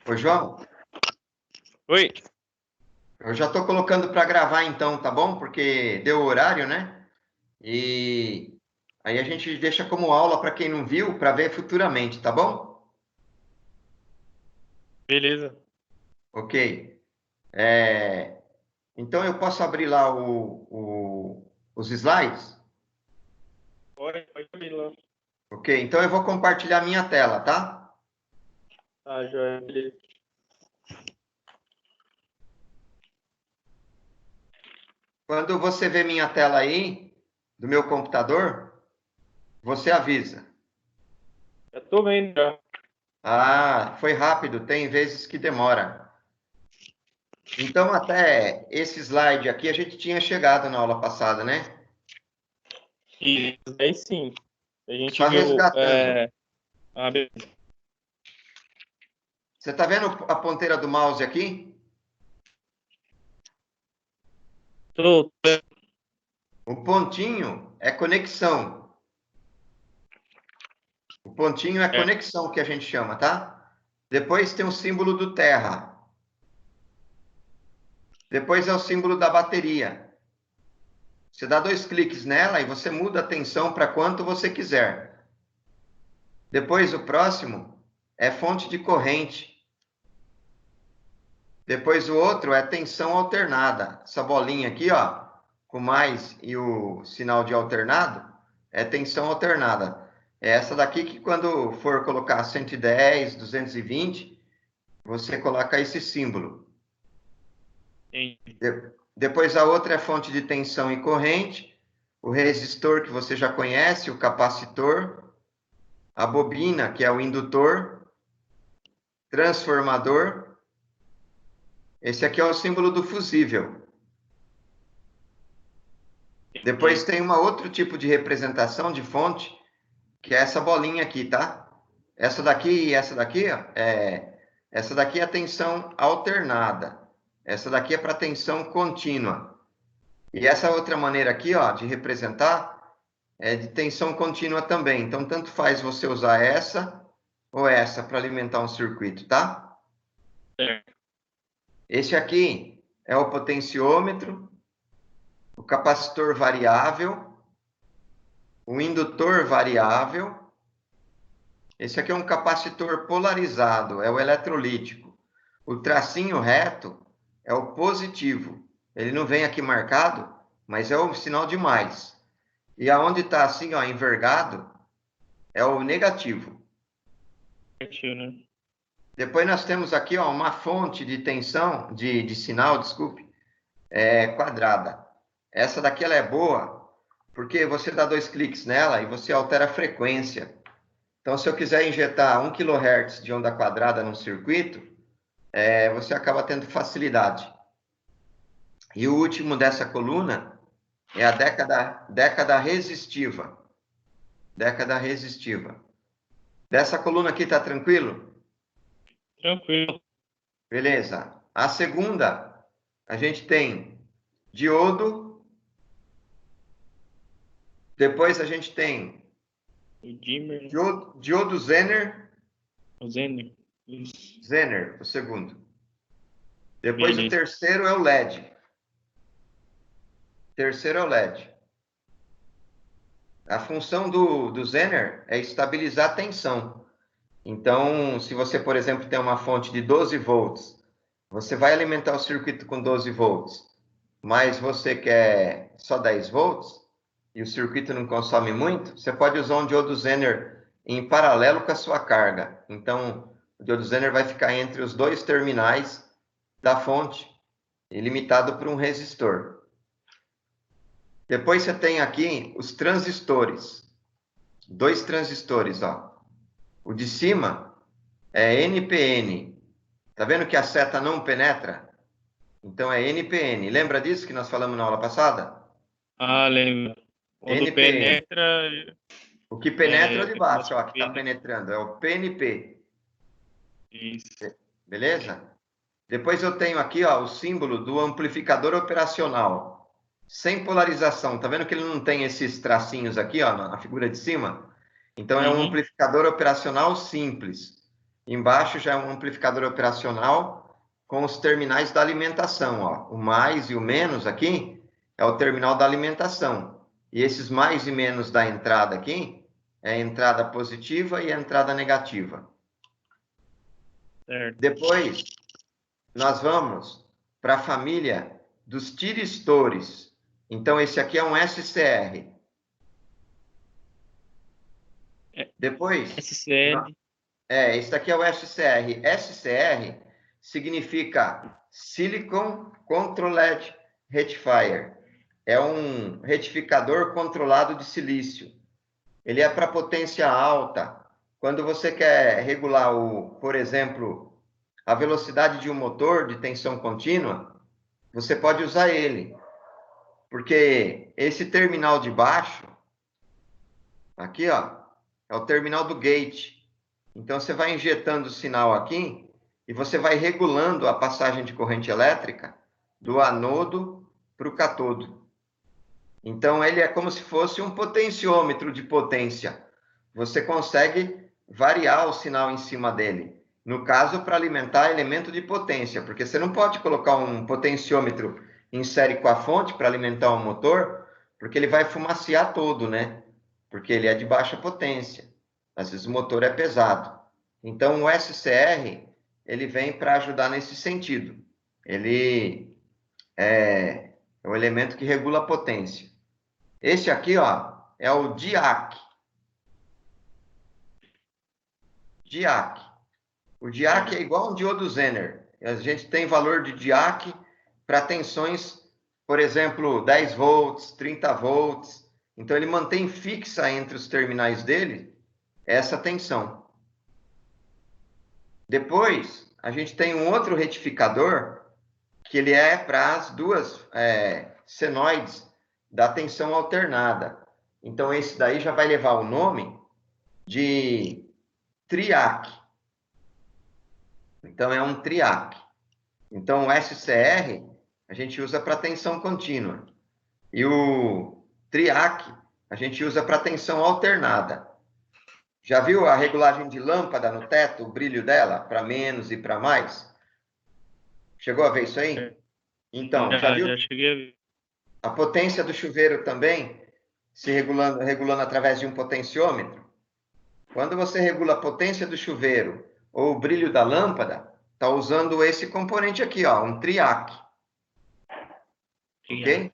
Ô, João, Oi. eu já estou colocando para gravar então, tá bom? Porque deu o horário, né? E aí a gente deixa como aula para quem não viu, para ver futuramente, tá bom? Beleza. Ok. É, então eu posso abrir lá os slides? Pode ir lá. Ok, então eu vou compartilhar minha tela, tá? Tá, joia, beleza. Quando você vê minha tela aí, do meu computador, você avisa. Já tô vendo já. Ah, foi rápido, tem vezes que demora. Então, até esse slide aqui a gente tinha chegado na aula passada, né? E aí sim. A gente Só viu. resgatando. Beleza. Você está vendo a ponteira do mouse aqui? Tô. O pontinho é conexão. O pontinho é É. conexão que a gente chama, tá? Depois tem o símbolo do terra. Depois é o símbolo da bateria. Você dá 2 cliques nela e você muda a tensão para quanto você quiser. Depois o próximo é fonte de corrente. Depois o outro é tensão alternada. Essa bolinha aqui, ó, com mais e o sinal de alternado, é tensão alternada. É essa daqui que quando for colocar 110, 220, você coloca esse símbolo. Depois a outra é fonte de tensão e corrente, o resistor que você já conhece, o capacitor, a bobina, que é o indutor, transformador. Esse aqui é o símbolo do fusível. Depois tem um outro tipo de representação de fonte, que é essa bolinha aqui, tá? Essa daqui e essa daqui, ó, essa daqui é a tensão alternada. Essa daqui é para tensão contínua. E essa outra maneira aqui, ó, de representar é de tensão contínua também. Então, tanto faz você usar essa ou essa para alimentar um circuito, tá? Esse aqui é o potenciômetro, o capacitor variável, o indutor variável. Esse aqui é um capacitor polarizado, é o eletrolítico. O tracinho reto é o positivo. Ele não vem aqui marcado, mas é o sinal de mais. E aonde está assim, ó, envergado, é o negativo. Né? Depois nós temos aqui, ó, uma fonte de tensão, de sinal, desculpe, quadrada. Essa daqui ela é boa, porque você dá 2 cliques nela e você altera a frequência. Então, se eu quiser injetar 1 kHz de onda quadrada num circuito, você acaba tendo facilidade. E o último dessa coluna é a década resistiva. Década resistiva. Dessa coluna aqui tá tranquilo? Tranquilo. Beleza. A segunda, a gente tem diodo. Depois a gente tem O dimmer, diodo Zener. o Zener. Isso. Zener, o segundo. Depois o Beleza. terceiro é o LED. Terceiro é o LED. A função do Zener é estabilizar a tensão. Então, se você, por exemplo, tem uma fonte de 12 volts, você vai alimentar o circuito com 12 volts, mas você quer só 10 volts, e o circuito não consome muito, você pode usar um diodo Zener em paralelo com a sua carga. Então, o diodo Zener vai ficar entre os dois terminais da fonte, e limitado por um resistor. Depois você tem aqui os transistores. 2 transistores, ó. O de cima é NPN. Tá vendo que a seta não penetra? Então é NPN. Lembra disso que nós falamos na aula passada? Lembra. Quando NPN. penetra, O que penetra é o de começa baixo, ó, a que está penetrando. É o PNP. Isso. Beleza? Depois eu tenho aqui, ó, o símbolo do amplificador operacional. Sem polarização. Tá vendo que ele não tem esses tracinhos aqui, ó, na figura de cima? Então é um Uhum. amplificador operacional simples. Embaixo já é um amplificador operacional com os terminais da alimentação, ó. O mais e o menos aqui é o terminal da alimentação. E esses mais e menos da entrada aqui é a entrada positiva e a entrada negativa. Certo. Depois, nós vamos para a família dos tiristores. Então, esse aqui é um SCR. Depois, SCL. esse daqui é o SCR. SCR significa Silicon Controlled Rectifier. É um retificador controlado de silício. Ele é para potência alta. Quando você quer regular, por exemplo, a velocidade de um motor de tensão contínua, você pode usar ele. Porque esse terminal de baixo, aqui, ó, é o terminal do gate. Então, você vai injetando o sinal aqui e você vai regulando a passagem de corrente elétrica do anodo para o catodo. Então, ele é como se fosse um potenciômetro de potência. Você consegue variar o sinal em cima dele. No caso, para alimentar elemento de potência, porque você não pode colocar um potenciômetro em série com a fonte para alimentar um motor, porque ele vai fumaciar todo, né? Porque ele é de baixa potência. Às vezes o motor é pesado. Então, o SCR, ele vem para ajudar nesse sentido. Ele é o elemento que regula a potência. Esse aqui, ó, é o DIAC. DIAC. O DIAC é igual a um diodo Zener. A gente tem valor de DIAC para tensões, por exemplo, 10 volts, 30 volts. Então, ele mantém fixa entre os terminais dele essa tensão. Depois, a gente tem um outro retificador, que ele é para as duas senoides da tensão alternada. Então, esse daí já vai levar o nome de TRIAC. Então, é um TRIAC. Então, o SCR a gente usa para tensão contínua. E o TRIAC a gente usa para tensão alternada. Já viu a regulagem de lâmpada no teto, o brilho dela, para menos e para mais? Chegou a ver isso aí? Então, já viu Já cheguei a ver. a potência do chuveiro também se regulando através de um potenciômetro? Quando você regula a potência do chuveiro ou o brilho da lâmpada, está usando esse componente aqui, ó, um TRIAC. Ok?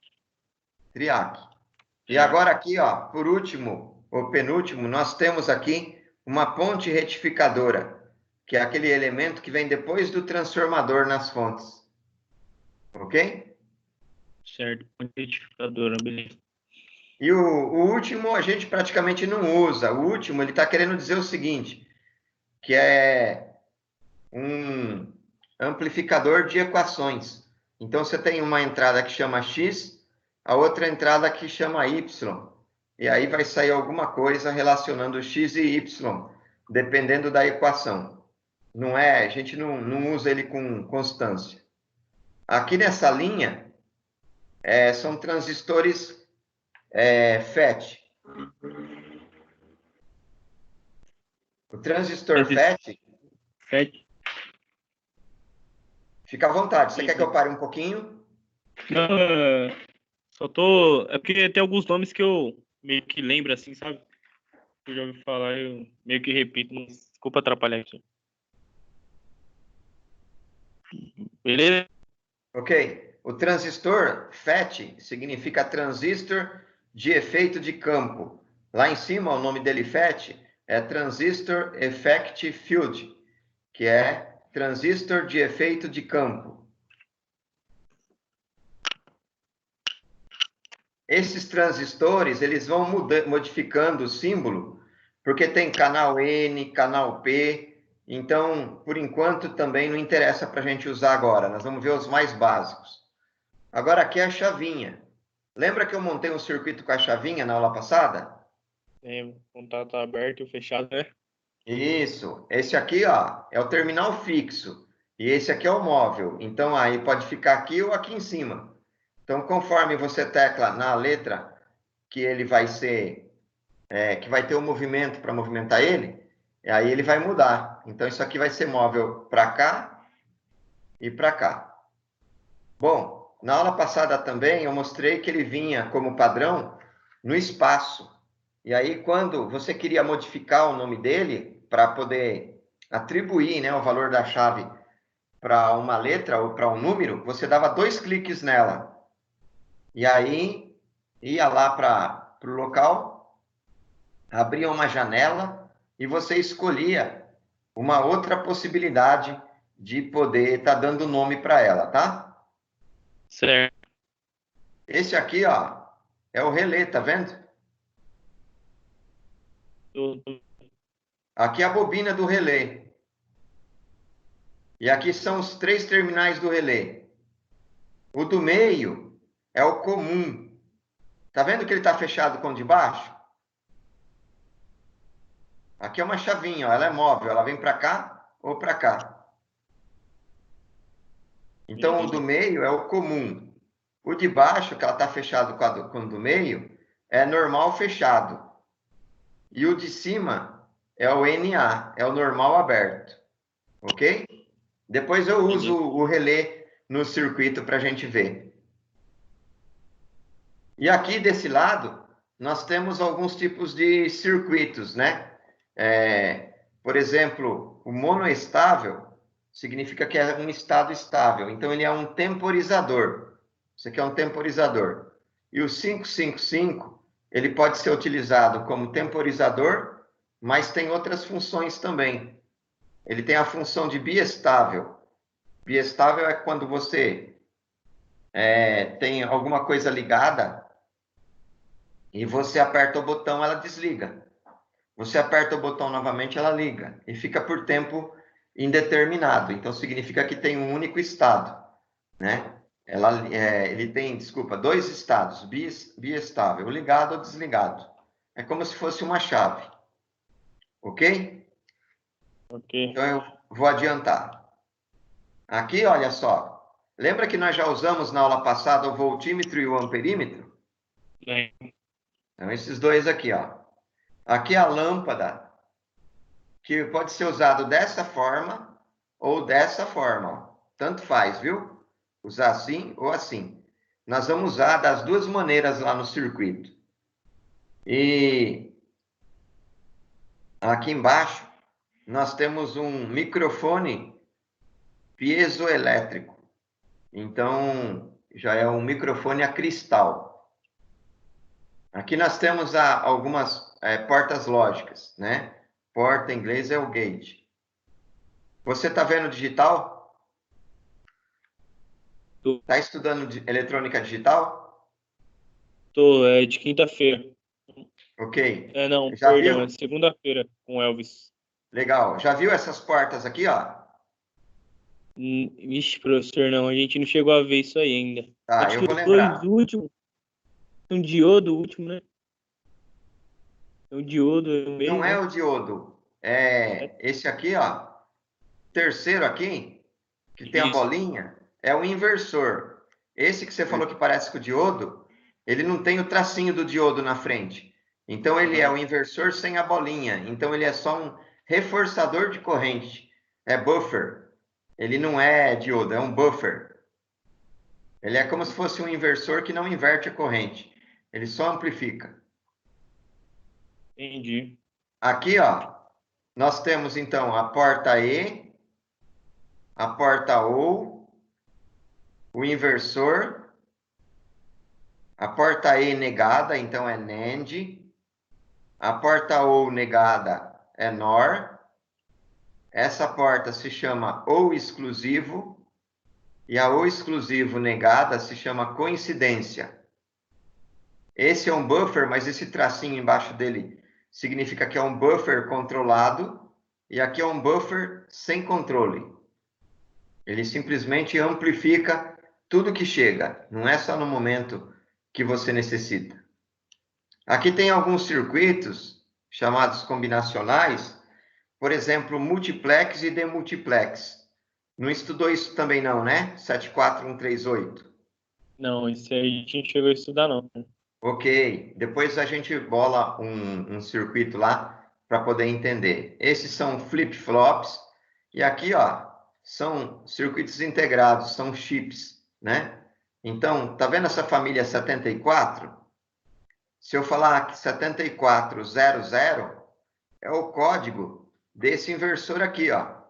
TRIAC. E agora aqui, ó, por último, ou penúltimo, nós temos aqui uma ponte retificadora, que é aquele elemento que vem depois do transformador nas fontes. Ok? Certo, ponte retificadora, beleza. E o último a gente praticamente não usa. O último, ele está querendo dizer o seguinte, que é um amplificador de equações. Então, você tem uma entrada que chama X, a outra entrada que chama Y. E aí vai sair alguma coisa relacionando X e Y, dependendo da equação. Não é, a gente não usa ele com constância. Aqui nessa linha, são transistores FET. O transistor FET, fica à vontade. Você quer que eu pare um pouquinho? Não, só tô. É porque tem alguns nomes que eu meio que lembro assim, sabe? Eu já ouvi falar, eu meio que repito, mas desculpa atrapalhar aqui. Beleza? Ok. O transistor FET significa transistor de efeito de campo. Lá em cima, o nome dele FET é Transistor Effect Field, que é transistor de efeito de campo. Esses transistores, eles vão modificando o símbolo, porque tem canal N, canal P. Então, por enquanto, também não interessa para a gente usar agora. Nós vamos ver os mais básicos. Agora, aqui é a chavinha. Lembra que eu montei um circuito com a chavinha na aula passada? Tem o contato aberto e o fechado, né? Isso. Esse aqui, ó, é o terminal fixo. E esse aqui é o móvel. Então, aí pode ficar aqui ou aqui em cima. Então, conforme você tecla na letra que ele vai ser, que vai ter o movimento para movimentar ele, E aí ele vai mudar. Então, isso aqui vai ser móvel para cá e para cá. Bom, na aula passada também eu mostrei que ele vinha como padrão no espaço. E aí, quando você queria modificar o nome dele para poder atribuir, né, o valor da chave para uma letra ou para um número, você dava 2 cliques nela. E aí, ia lá para o local, abria uma janela e você escolhia uma outra possibilidade de poder estar dando nome para ela, tá? Certo. Esse aqui, ó, é o relé, tá vendo? Aqui é a bobina do relé. E aqui são os 3 terminais do relé. O do meio é o comum. Tá vendo que ele está fechado com o de baixo? Aqui é uma chavinha, ó, ela é móvel, ela vem para cá ou para cá. Então, o do meio é o comum. O de baixo, que ela está fechado com o do meio, é normal fechado. E o de cima é o NA, é o normal aberto. Ok? Depois eu uso o relé no circuito para a gente ver. E aqui desse lado, nós temos alguns tipos de circuitos, né? Por exemplo, o monoestável significa que é um estado estável. Então, ele é um temporizador. Isso aqui é um temporizador. E o 555, ele pode ser utilizado como temporizador, mas tem outras funções também. Ele tem a função de biestável. Biestável é quando você tem alguma coisa ligada e você aperta o botão, ela desliga. Você aperta o botão novamente, ela liga. E fica por tempo indeterminado. Então, significa que tem um único estado, né? Ele tem, desculpa, 2 estados, biestável, ligado ou desligado. É como se fosse uma chave. Ok? Ok. Então, eu vou adiantar. Aqui, olha só. Lembra que nós já usamos na aula passada o voltímetro e o amperímetro? Então, esses dois aqui, ó. Aqui é a lâmpada, que pode ser usado dessa forma ou dessa forma. Ó. Tanto faz, viu? Usar assim ou assim. Nós vamos usar das duas maneiras lá no circuito. E aqui embaixo, nós temos um microfone piezoelétrico. Então, já é um microfone a cristal. Aqui nós temos algumas portas lógicas, né? Porta em inglês é o gate. Você está vendo digital? Está estudando eletrônica digital? É de quinta-feira. Ok. Não, Já perdão, viu? é segunda-feira com Elvis. Legal. Já viu essas portas aqui, ó? Vixe, professor, não, a gente não chegou a ver isso aí ainda. Tá, Acho eu que vou os dois lembrar. últimos, um diodo último, né? Um diodo no Não meio, é né? o diodo. É esse aqui, ó. Terceiro aqui, que tem a Isso. bolinha, é o inversor. Esse que você falou que parece com o diodo, ele não tem o tracinho do diodo na frente. Então, ele é o inversor sem a bolinha. Então, ele é só um reforçador de corrente. É buffer. Ele não é diodo, é um buffer. Ele é como se fosse um inversor que não inverte a corrente. Ele só amplifica. Entendi. Aqui, ó, nós temos então a porta E, a porta OU, o inversor, a porta E negada, então é NAND, a porta OU negada é NOR, essa porta se chama OU exclusivo, e a OU exclusivo negada se chama coincidência. Esse é um buffer, mas esse tracinho embaixo dele significa que é um buffer controlado, e aqui é um buffer sem controle. Ele simplesmente amplifica tudo que chega, não é só no momento que você necessita. Aqui tem alguns circuitos chamados combinacionais, por exemplo, multiplex e demultiplex. Não estudou isso também não, né? 74138. Não, isso aí a gente não chegou a estudar, não. Ok, depois a gente bola um circuito lá para poder entender. Esses são flip-flops, e aqui, ó, são circuitos integrados, são chips, né? Então, tá vendo essa família 74? Se eu falar que 7400 é o código desse inversor aqui, ó.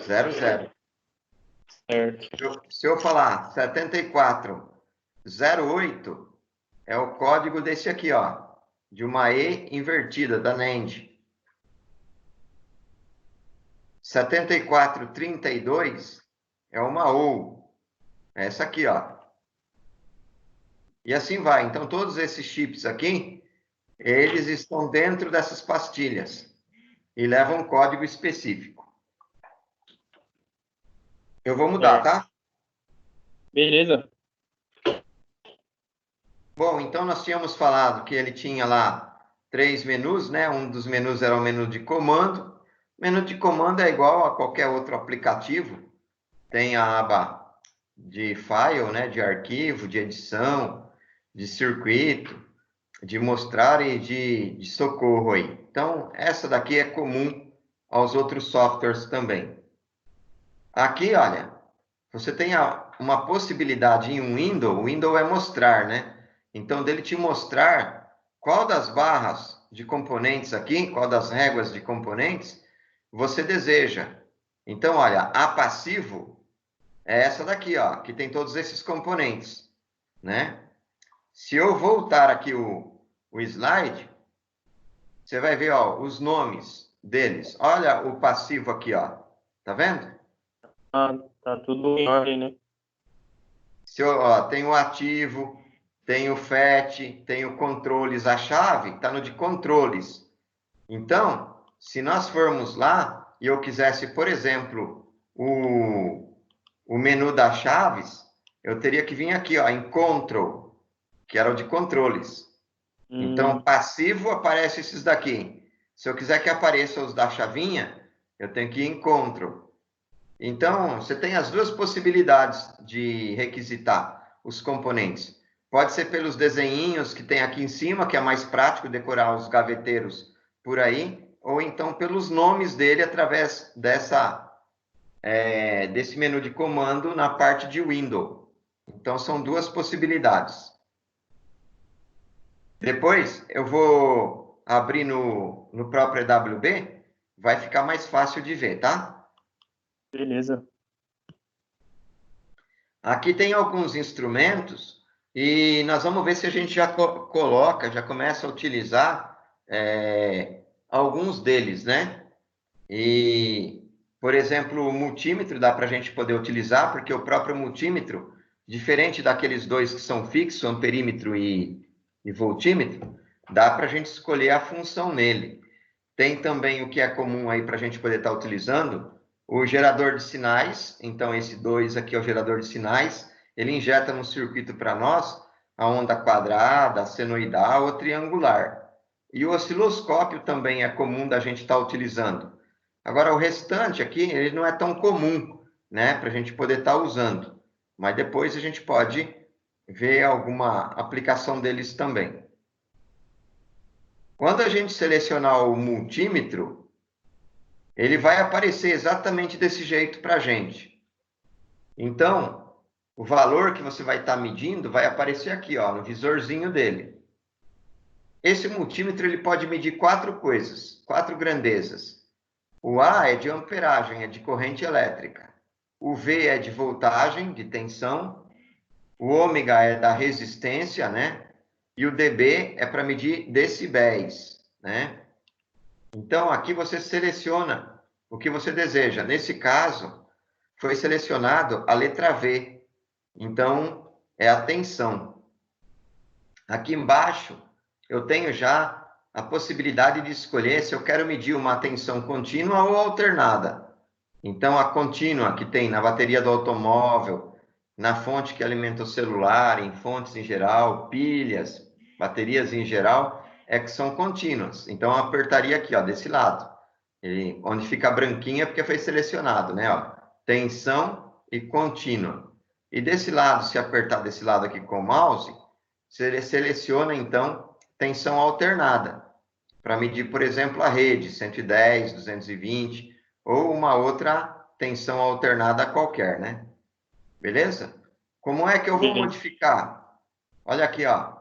00. Certo. Se eu falar 7408, é o código desse aqui, ó, de uma E invertida, da NAND. 7432 é uma OU. É essa aqui, ó. E assim vai. Então, todos esses chips aqui, eles estão dentro dessas pastilhas e levam um código específico. Eu vou mudar, tá? Beleza. Bom, então nós tínhamos falado que ele tinha lá 3 menus, né? Um dos menus era o menu de comando. O menu de comando é igual a qualquer outro aplicativo. Tem a aba de file, né? De arquivo, de edição, de circuito, de mostrar e de socorro aí. Então, essa daqui é comum aos outros softwares também. Aqui, olha, você tem uma possibilidade em um window, o window é mostrar, né? Então, dele te mostrar qual das barras de componentes aqui, qual das réguas de componentes você deseja. Então, olha, a passivo é essa daqui, ó, que tem todos esses componentes, né? Se eu voltar aqui o slide, você vai ver, ó, os nomes deles. Olha o passivo aqui, ó. Tá vendo? Ah, tá tudo em ordem, né? Se eu, ó, tem o ativo, tem o FET, tem o controles. A chave está no de controles. Então, se nós formos lá e eu quisesse, por exemplo, o menu das chaves, eu teria que vir aqui, ó, em control, que era o de controles. Então, passivo aparece esses daqui. Se eu quiser que apareça os da chavinha, eu tenho que ir em control. Então, você tem as duas possibilidades de requisitar os componentes. Pode ser pelos desenhinhos que tem aqui em cima, que é mais prático decorar os gaveteiros por aí, ou então pelos nomes dele através desse menu de comando na parte de window. Então, são duas possibilidades. Depois, eu vou abrir no próprio EWB, vai ficar mais fácil de ver, tá? Beleza. Aqui tem alguns instrumentos e nós vamos ver se a gente já coloca, já começa a utilizar alguns deles, né? E, por exemplo, o multímetro dá para a gente poder utilizar, porque o próprio multímetro, diferente daqueles dois que são fixos, amperímetro e voltímetro, dá para a gente escolher a função nele. Tem também o que é comum aí para a gente poder estar utilizando, o gerador de sinais. Então, esse 2 aqui é o gerador de sinais. Ele injeta no circuito para nós a onda quadrada, a senoidal ou triangular. E o osciloscópio também é comum da gente estar utilizando. Agora, o restante aqui, ele não é tão comum, né, para a gente poder estar usando. Mas depois a gente pode ver alguma aplicação deles também. Quando a gente selecionar o multímetro, ele vai aparecer exatamente desse jeito para a gente. Então, o valor que você vai estar medindo vai aparecer aqui, ó, no visorzinho dele. Esse multímetro ele pode medir 4 coisas, 4 grandezas. O A é de amperagem, é de corrente elétrica. O V é de voltagem, de tensão. O ômega é da resistência, né? E o dB é para medir decibéis, né? Então, aqui você seleciona o que você deseja. Nesse caso, foi selecionado a letra V. Então, é a tensão. Aqui embaixo, eu tenho já a possibilidade de escolher se eu quero medir uma tensão contínua ou alternada. Então, a contínua que tem na bateria do automóvel, na fonte que alimenta o celular, em fontes em geral, pilhas, baterias em geral, é que são contínuas. Então, eu apertaria aqui, ó, desse lado. Onde fica branquinha porque foi selecionado, né? Ó, tensão e contínua. E desse lado, se apertar desse lado aqui com o mouse, você seleciona, então, tensão alternada. para medir, por exemplo, a rede, 110, 220, ou uma outra tensão alternada qualquer, né? Beleza? Como é que eu vou Beleza. modificar? Olha aqui, ó.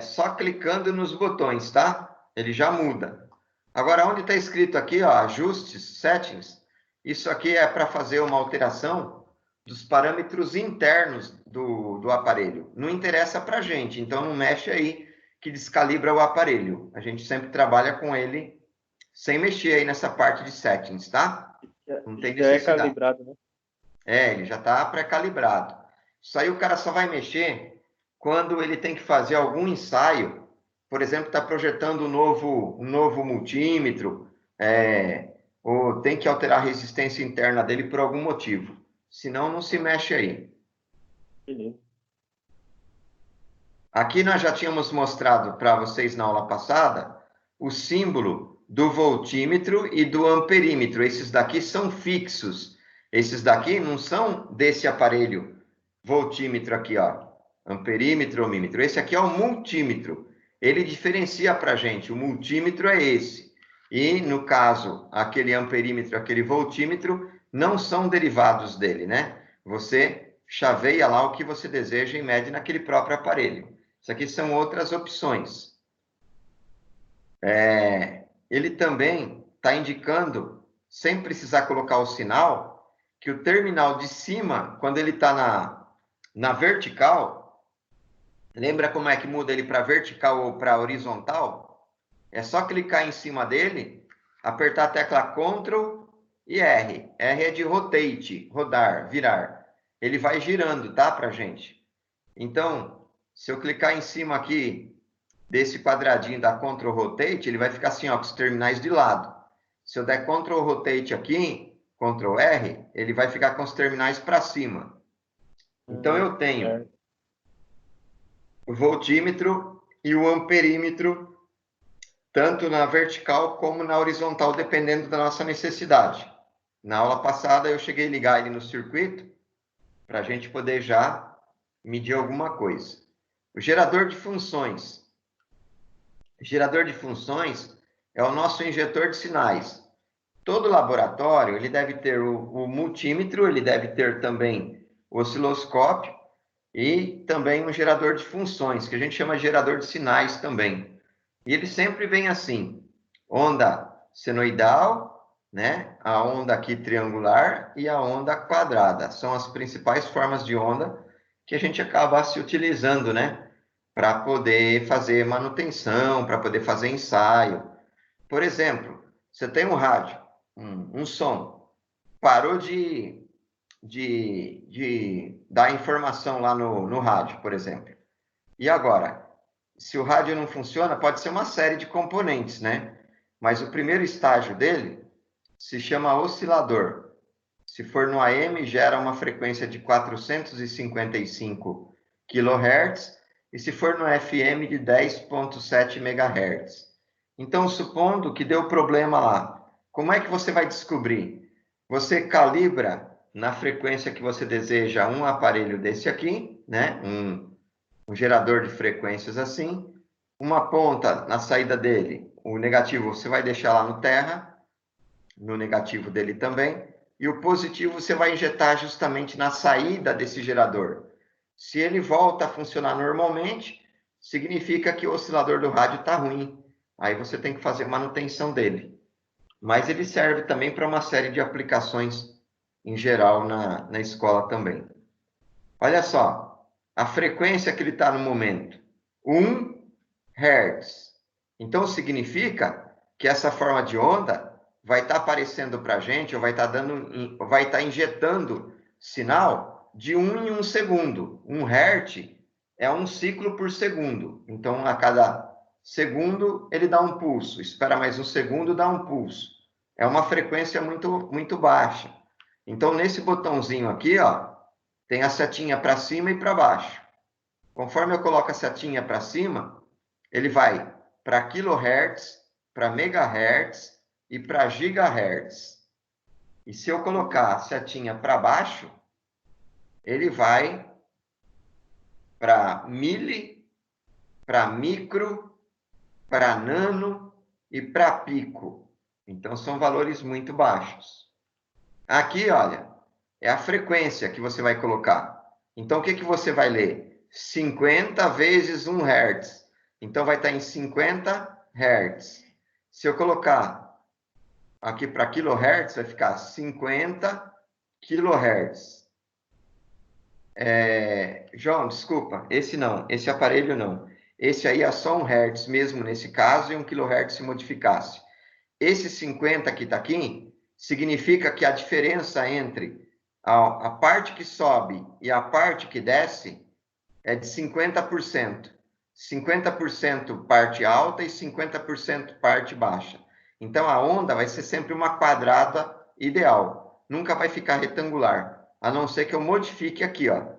Só clicando nos botões, tá? Ele já muda. Agora, onde está escrito aqui, ó, ajustes, settings, isso aqui é para fazer uma alteração dos parâmetros internos do aparelho. Não interessa para a gente, então não mexe aí que descalibra o aparelho. A gente sempre trabalha com ele sem mexer aí nessa parte de settings, tá? Não tem Já é necessidade. calibrado, né? Ele já está pré-calibrado. Isso aí o cara só vai mexer quando ele tem que fazer algum ensaio. Por exemplo, está projetando um novo multímetro, ou tem que alterar a resistência interna dele por algum motivo. Senão, não se mexe aí. Beleza. Aqui nós já tínhamos mostrado para vocês na aula passada o símbolo do voltímetro e do amperímetro. Esses daqui são fixos. Esses daqui não são desse aparelho voltímetro aqui, ó. Amperímetro, ohmímetro. Esse aqui é o multímetro. Ele diferencia para a gente. O multímetro é esse. E, no caso, aquele amperímetro, aquele voltímetro, não são derivados dele, né? Você chaveia lá o que você deseja e mede naquele próprio aparelho. Isso aqui são outras opções. Ele também está indicando, sem precisar colocar o sinal, que o terminal de cima, quando ele está na vertical, lembra como é que muda ele para vertical ou para horizontal? É só clicar em cima dele, apertar a tecla Ctrl e R. R é de rotate, rodar, virar. Ele vai girando, tá, para gente? Então, se eu clicar em cima aqui desse quadradinho da Ctrl Rotate, ele vai ficar assim, ó, com os terminais de lado. Se eu der Ctrl Rotate aqui, Ctrl R, ele vai ficar com os terminais para cima. Então, eu tenho Certo. o voltímetro e o amperímetro, tanto na vertical como na horizontal, dependendo da nossa necessidade. Na aula passada, eu cheguei a ligar ele no circuito, para a gente poder já medir alguma coisa. O gerador de funções. O gerador de funções é o nosso injetor de sinais. Todo laboratório ele deve ter o multímetro, ele deve ter também o osciloscópio e também um gerador de funções, que a gente chama de gerador de sinais também. E ele sempre vem assim, onda senoidal, né? A onda aqui triangular e a onda quadrada. São as principais formas de onda que a gente acaba se utilizando, né? Para poder fazer manutenção, para poder fazer ensaio. Por exemplo, você tem um rádio, um som, parou de dar informação lá no rádio, por exemplo. E agora, se o rádio não funciona, pode ser uma série de componentes, né? Mas o primeiro estágio dele se chama oscilador. Se for no AM, gera uma frequência de 455 kHz, e se for no FM, de 10,7 MHz. Então, supondo que deu problema lá, como é que você vai descobrir? Você calibra na frequência que você deseja um aparelho desse aqui, né? Um gerador de frequências assim, uma ponta na saída dele, o negativo você vai deixar lá no terra, no negativo dele também, e o positivo você vai injetar justamente na saída desse gerador. Se ele volta a funcionar normalmente, significa que o oscilador do rádio está ruim. Aí você tem que fazer manutenção dele. Mas ele serve também para uma série de aplicações em geral na escola também. Olha só, a frequência que ele está no momento, 1 Hz. Então, significa que essa forma de onda vai estar aparecendo para a gente, ou vai estar injetando sinal de 1 em 1 segundo. 1 Hz é um ciclo por segundo. Então, a cada segundo, ele dá um pulso. Espera mais um segundo, dá um pulso. É uma frequência muito, muito baixa. Então, nesse botãozinho aqui, ó, tem a setinha para cima e para baixo. Conforme eu coloco a setinha para cima, ele vai para kHz, para megahertz e para gigahertz. E se eu colocar a setinha para baixo, ele vai para mili, para micro, para nano e para pico. Então, são valores muito baixos. Aqui, olha, é a frequência que você vai colocar. Então, o que, que você vai ler? 50 vezes 1 Hz. Então, vai estar em 50 Hz. Se eu colocar aqui para kHz, vai ficar 50 kHz. João, desculpa, esse não, esse aparelho não. Esse aí é só 1 Hz mesmo nesse caso e 1 kHz se modificasse. Esse 50 que está aqui significa que a diferença entre a parte que sobe e a parte que desce é de 50%. 50% parte alta e 50% parte baixa. Então, a onda vai ser sempre uma quadrada ideal. Nunca vai ficar retangular. A não ser que eu modifique aqui, ó,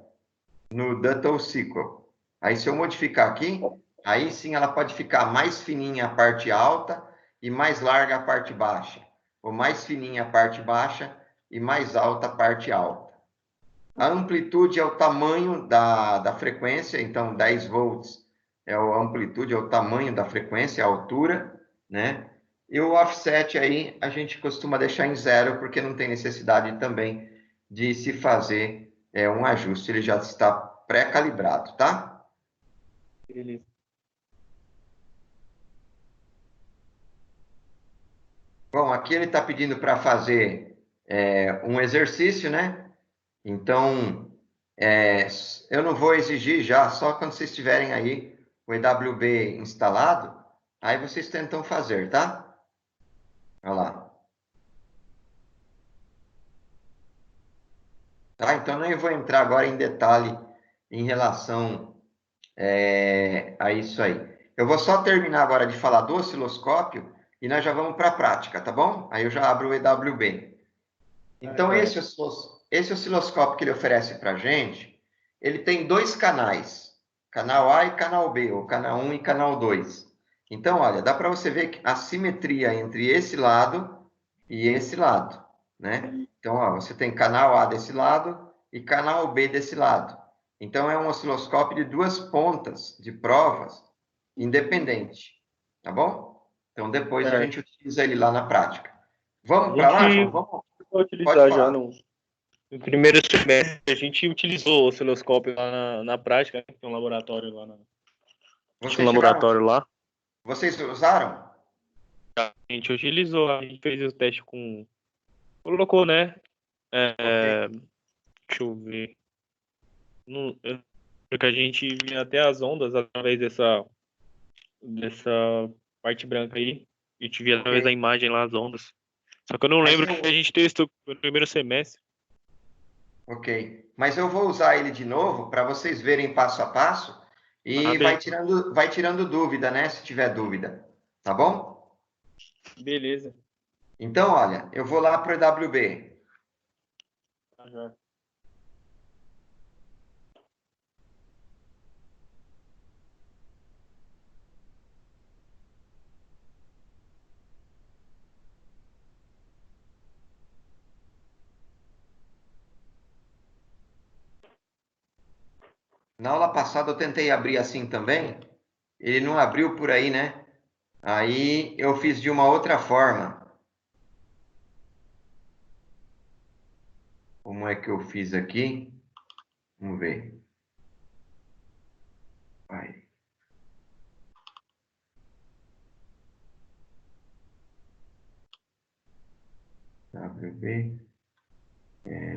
no Duttell Sequel. Aí, se eu modificar aqui, aí sim ela pode ficar mais fininha a parte alta e mais larga a parte baixa. Ou mais fininha a parte baixa e mais alta a parte alta. A amplitude é o tamanho da frequência, então 10 volts é a amplitude, é o tamanho da frequência, a altura, né? E o offset aí a gente costuma deixar em zero, porque não tem necessidade também de se fazer um ajuste, ele já está pré-calibrado, tá? Beleza. Bom, aqui ele está pedindo para fazer um exercício, né? Então, eu não vou exigir já, só quando vocês tiverem aí o EWB instalado, aí vocês tentam fazer, tá? Olha lá. Tá? Então, nem vou entrar agora em detalhe em relação a isso aí. Eu vou só terminar agora de falar do osciloscópio e nós já vamos para a prática, tá bom? Aí eu já abro o EWB. Então, esse osciloscópio que ele oferece para a gente, ele tem dois canais, canal A e canal B, ou canal 1 e canal 2. Então, olha, dá para você ver a simetria entre esse lado e esse lado, né? Então, ó, você tem canal A desse lado e canal B desse lado. Então, é um osciloscópio de duas pontas de provas independente, tá bom? Então, depois a gente utiliza ele lá na prática. Vamos para lá, João? Vamos? Vai Pode utilizar já falar. no primeiro semestre. A gente utilizou o osciloscópio lá na prática, né? Tem um laboratório lá. Tinha um Vocês chegaram? laboratório lá. Vocês usaram? A gente utilizou, a gente fez o teste com. Colocou, né? Ok. Deixa eu ver. Porque a gente via até as ondas através dessa parte branca aí. A gente via através da Ok. imagem lá as ondas. Só que eu não Mas lembro que a gente testou no primeiro semestre. ok. Mas eu vou usar ele de novo para vocês verem passo a passo e Bem, vai tirando dúvida, né? Se tiver dúvida. Tá bom? beleza. Então, olha, eu vou lá para o EWB. Tá já. Na aula passada eu tentei abrir assim também. Ele não abriu por aí, né? Aí eu fiz de uma outra forma. Como é que eu fiz aqui? Vamos ver. Vai. WB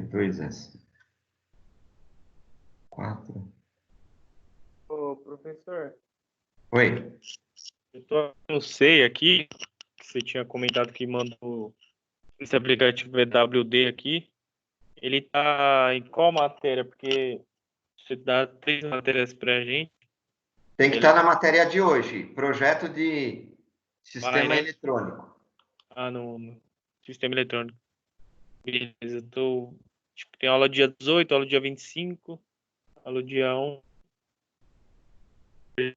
2S 4. Ô, professor, Oi. não sei aqui, que você tinha comentado que mandou esse aplicativo EWD aqui. Ele tá em qual matéria? Porque você dá 3 matérias pra gente. Tem que Ele estar na matéria de hoje. Projeto de vai, sistema né? eletrônico. No sistema eletrônico. Beleza, tipo, tem aula dia 18, aula dia 25, aula dia 1,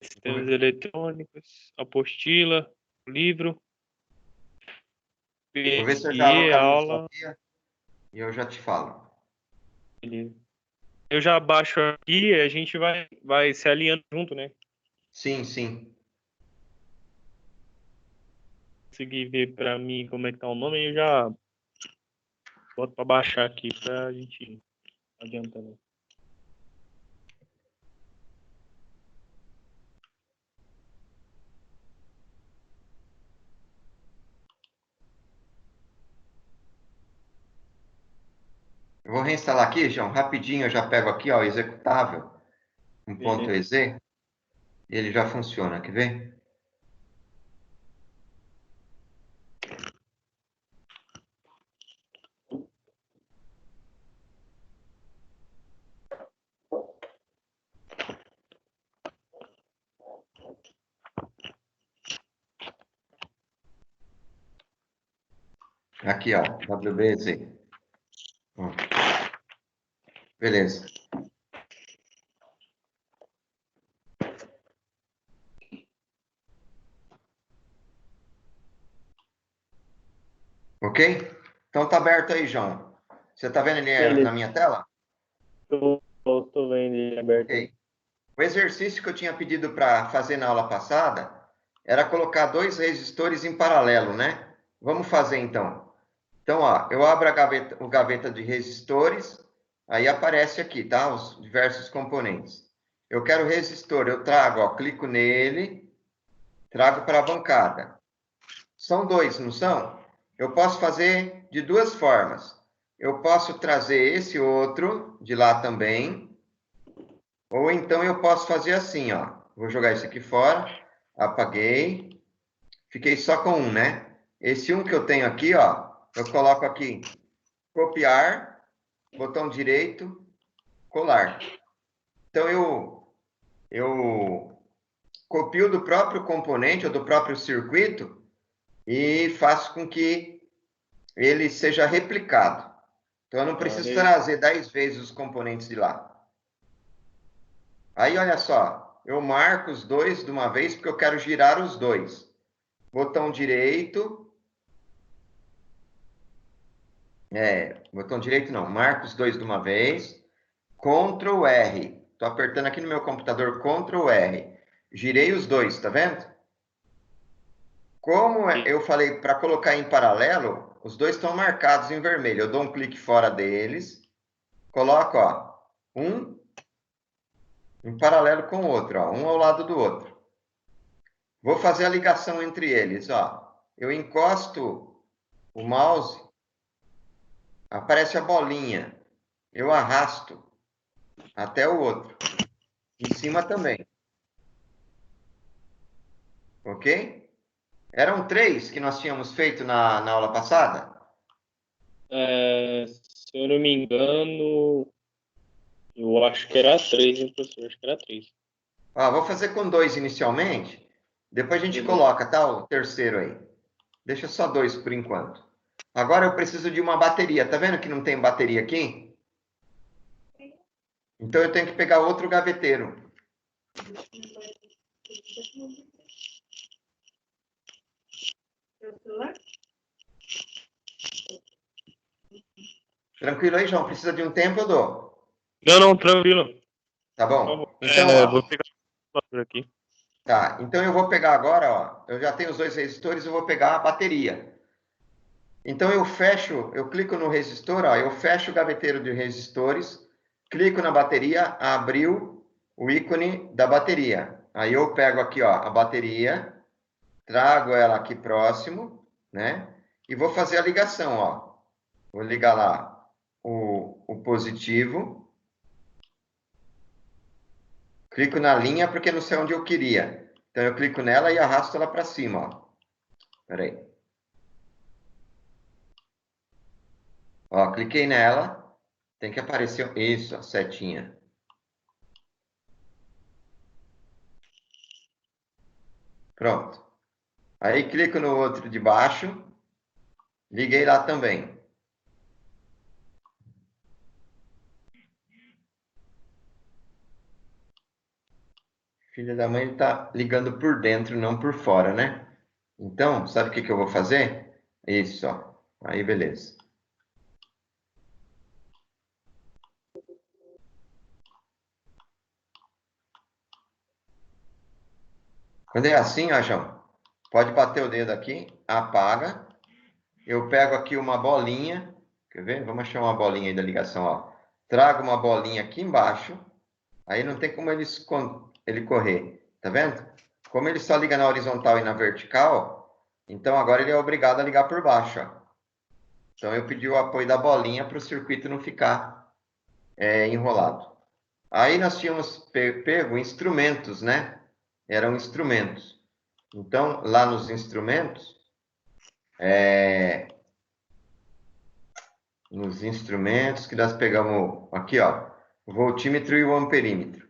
sistemas eletrônicos, apostila, livro, Vou ver se eu já PSE, localizo aula. aqui e eu já te falo. Beleza. Eu já baixo aqui e a gente vai se alinhando junto, né? Sim, sim. conseguir ver para mim como é que tá o nome, eu já boto para baixar aqui pra gente adiantando. Eu vou reinstalar aqui, João, rapidinho, eu já pego aqui, ó, o executável, um ponto Beleza. .exe, e ele já funciona, quer ver? Aqui, ó, WBZ. Ó, beleza. Ok? Então tá aberto aí, João. Você tá vendo ele na Beleza. minha tela? Tô vendo ele aberto aí. Ok. O exercício que eu tinha pedido para fazer na aula passada era colocar dois resistores em paralelo, né? Vamos fazer então. Então, ó, eu abro o gaveta de resistores, aí aparece aqui, tá? Os diversos componentes. Eu quero resistor, eu trago, ó, clico nele, trago para a bancada. São dois, não são? Eu posso fazer de duas formas. Eu posso trazer esse outro de lá também, ou então eu posso fazer assim, ó. Vou jogar isso aqui fora, apaguei, fiquei só com um, né? Esse um que eu tenho aqui, ó, eu coloco aqui, copiar, botão direito, colar. Então eu copio do próprio componente ou do próprio circuito e faço com que ele seja replicado. Então eu não preciso trazer 10 vezes os componentes de lá. Aí olha só, eu marco os dois de uma vez porque eu quero girar os dois. Botão direito, botão direito não, marco os dois de uma vez. Ctrl R. Estou apertando aqui no meu computador Ctrl R. Girei os dois, tá vendo? Como eu falei para colocar em paralelo, os dois estão marcados em vermelho. Eu dou um clique fora deles, coloco, ó, um em paralelo com o outro, ó, um ao lado do outro. Vou fazer a ligação entre eles, ó. Eu encosto o mouse, aparece a bolinha. Eu arrasto até o outro. Em cima também. Ok? Eram três que nós tínhamos feito na aula passada? Se eu não me engano, eu acho que era três, hein, professor? Acho que era três. Ó, vou fazer com dois inicialmente. Depois a gente Beleza. coloca, tá? O terceiro aí. Deixa só dois por enquanto. Agora eu preciso de uma bateria. Tá vendo que não tem bateria aqui? Então eu tenho que pegar outro gaveteiro. Tranquilo aí, João? Precisa de um tempo, eu dou. Não, tranquilo. Tá Por bom? favor. Então, ó. Vou pegar o por aqui. Tá. Então eu vou pegar agora, ó. Eu já tenho os dois resistores, eu vou pegar a bateria. Então eu fecho, eu clico no resistor, ó, eu fecho o gaveteiro de resistores, clico na bateria, abriu o ícone da bateria. Aí eu pego aqui, ó, a bateria, trago ela aqui próximo, né? E vou fazer a ligação, ó. Vou ligar lá o positivo. Clico na linha porque não sei onde eu queria. Então eu clico nela e arrasto ela para cima, ó. Espera aí. Ó, cliquei nela, tem que aparecer isso, a setinha. Pronto. Aí clico no outro de baixo, liguei lá também. Filha da mãe está ligando por dentro, não por fora, né? Então, sabe o que que eu vou fazer? Isso, ó. Aí, beleza. Quando é assim, ó, João, Pode bater o dedo aqui, apaga. Eu pego aqui uma bolinha, quer ver? Vamos achar uma bolinha aí da ligação, ó. Trago uma bolinha aqui embaixo, aí não tem como ele correr, tá vendo? Como ele só liga na horizontal e na vertical, então agora ele é obrigado a ligar por baixo, ó. Então eu pedi o apoio da bolinha para o circuito não ficar enrolado. Aí nós tínhamos pego instrumentos, né? Eram instrumentos. Então, lá nos instrumentos, que nós pegamos aqui, ó, o voltímetro e o amperímetro.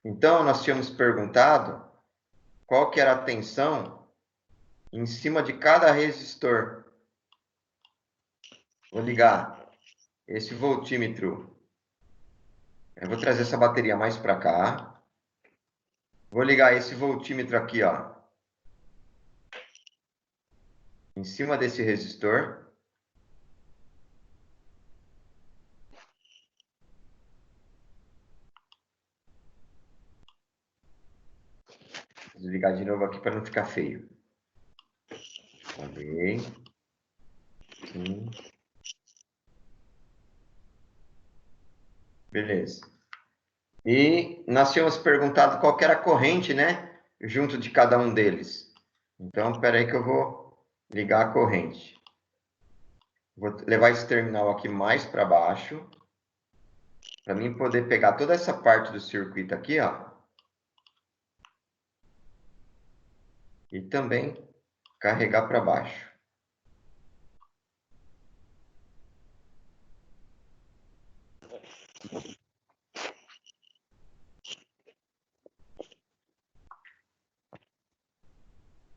Então, nós tínhamos perguntado qual que era a tensão em cima de cada resistor. Vou ligar esse voltímetro. Eu vou trazer essa bateria mais para cá. Vou ligar esse voltímetro aqui, ó, em cima desse resistor. Vou desligar de novo aqui para não ficar feio. Ok. Sim. Beleza. E nós tínhamos perguntado qual que era a corrente, né? Junto de cada um deles. Então, espera aí que eu vou ligar a corrente. Vou levar esse terminal aqui mais para baixo. Para mim poder pegar toda essa parte do circuito aqui, ó. E também carregar para baixo.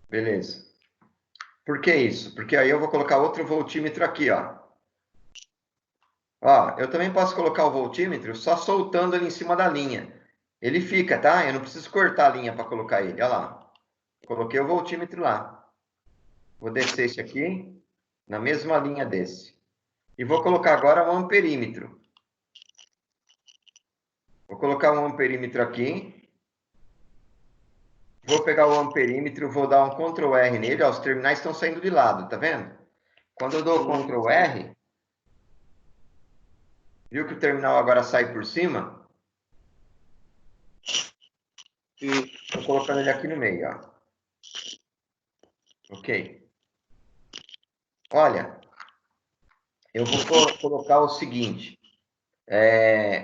Beleza. Por que isso? Porque aí eu vou colocar outro voltímetro aqui, ó. Ó, eu também posso colocar o voltímetro só soltando ele em cima da linha. Ele fica, tá? Eu não preciso cortar a linha para colocar ele. Olha lá. Coloquei o voltímetro lá. Vou descer esse aqui na mesma linha desse. E vou colocar agora o amperímetro. Vou colocar um amperímetro aqui. Vou pegar o amperímetro, vou dar um Ctrl R nele. Ó, os terminais estão saindo de lado, tá vendo? Quando eu dou Ctrl R, viu que o terminal agora sai por cima? Estou colocando ele aqui no meio, ó. Ok. Olha, eu vou colocar o seguinte.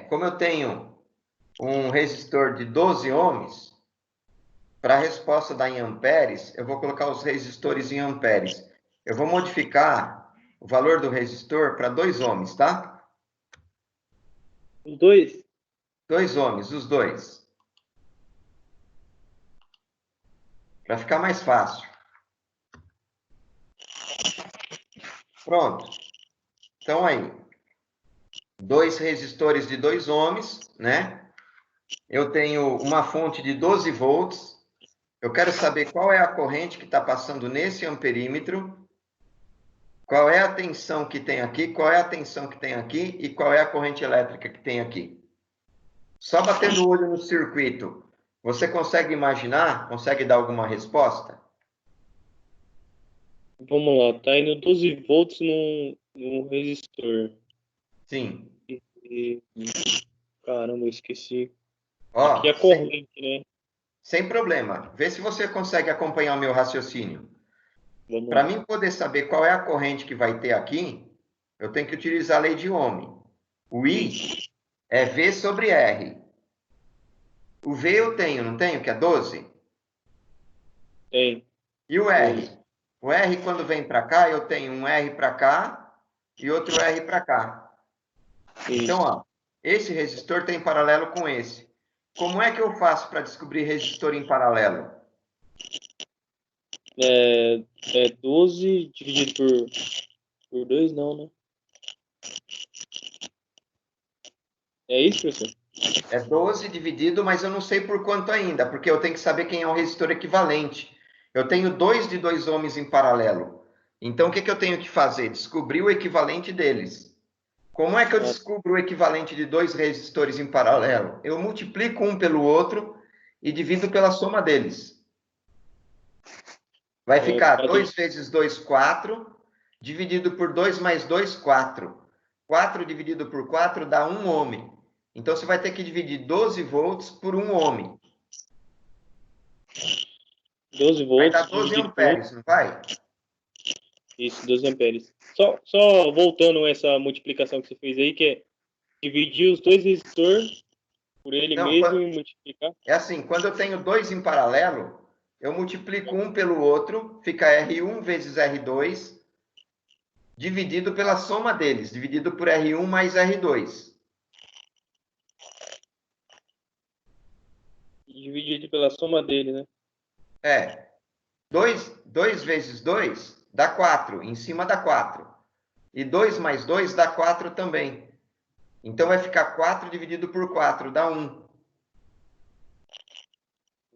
Como eu tenho um resistor de 12 ohms, para a resposta dar em amperes, eu vou colocar os resistores em amperes. Eu vou modificar o valor do resistor para 2 ohms, tá? Os dois? 2 ohms, os dois. Para ficar mais fácil. Pronto. Então, aí. 2 resistores de 2 ohms, né? Eu tenho uma fonte de 12 volts. Eu quero saber qual é a corrente que está passando nesse amperímetro. Qual é a tensão que tem aqui, qual é a tensão que tem aqui e qual é a corrente elétrica que tem aqui. Só batendo o olho no circuito, você consegue imaginar? Consegue dar alguma resposta? Vamos lá, tá indo 12 volts num resistor. Sim. E, caramba, eu esqueci. Aqui Ó, é a corrente, né? sem problema. Vê se você consegue acompanhar o meu raciocínio. Vamos Para lá. mim poder saber qual é a corrente que vai ter aqui, eu tenho que utilizar a lei de Ohm. O I é V sobre R. O V eu tenho, não tenho? Que é 12? Tem. E o R? O R, quando vem para cá, eu tenho um R para cá e outro R para cá. Então, ó, esse resistor tem paralelo com esse. Como é que eu faço para descobrir resistor em paralelo? É 12 dividido por 2, não, né? É isso, professor? É 12 dividido, mas eu não sei por quanto ainda, porque eu tenho que saber quem é o resistor equivalente. Eu tenho 2 de 2 ohms em paralelo. Então, o que eu tenho que fazer? Descobrir o equivalente deles. Como é que eu descubro o equivalente de 2 resistores em paralelo? Eu multiplico um pelo outro e divido pela soma deles. Vai ficar 4. 2 vezes 2, 4, dividido por 2 mais 2, 4. 4 dividido por 4 dá 1 ohm. Então, você vai ter que dividir 12 volts por 1 ohm. 12 Vai dar volts 12 dividido por... amperes, não vai? Isso, 12 amperes. Só voltando essa multiplicação que você fez aí, que é dividir os dois resistores por ele Não, mesmo e multiplicar. é assim, quando eu tenho dois em paralelo, eu multiplico um pelo outro, fica R1 vezes R2, dividido pela soma deles, dividido por R1 mais R2. Dividido pela soma dele, né? É, 2 vezes 2 dá 4, em cima dá 4. E 2 mais 2 dá 4 também. Então, vai ficar 4 dividido por 4, dá 1.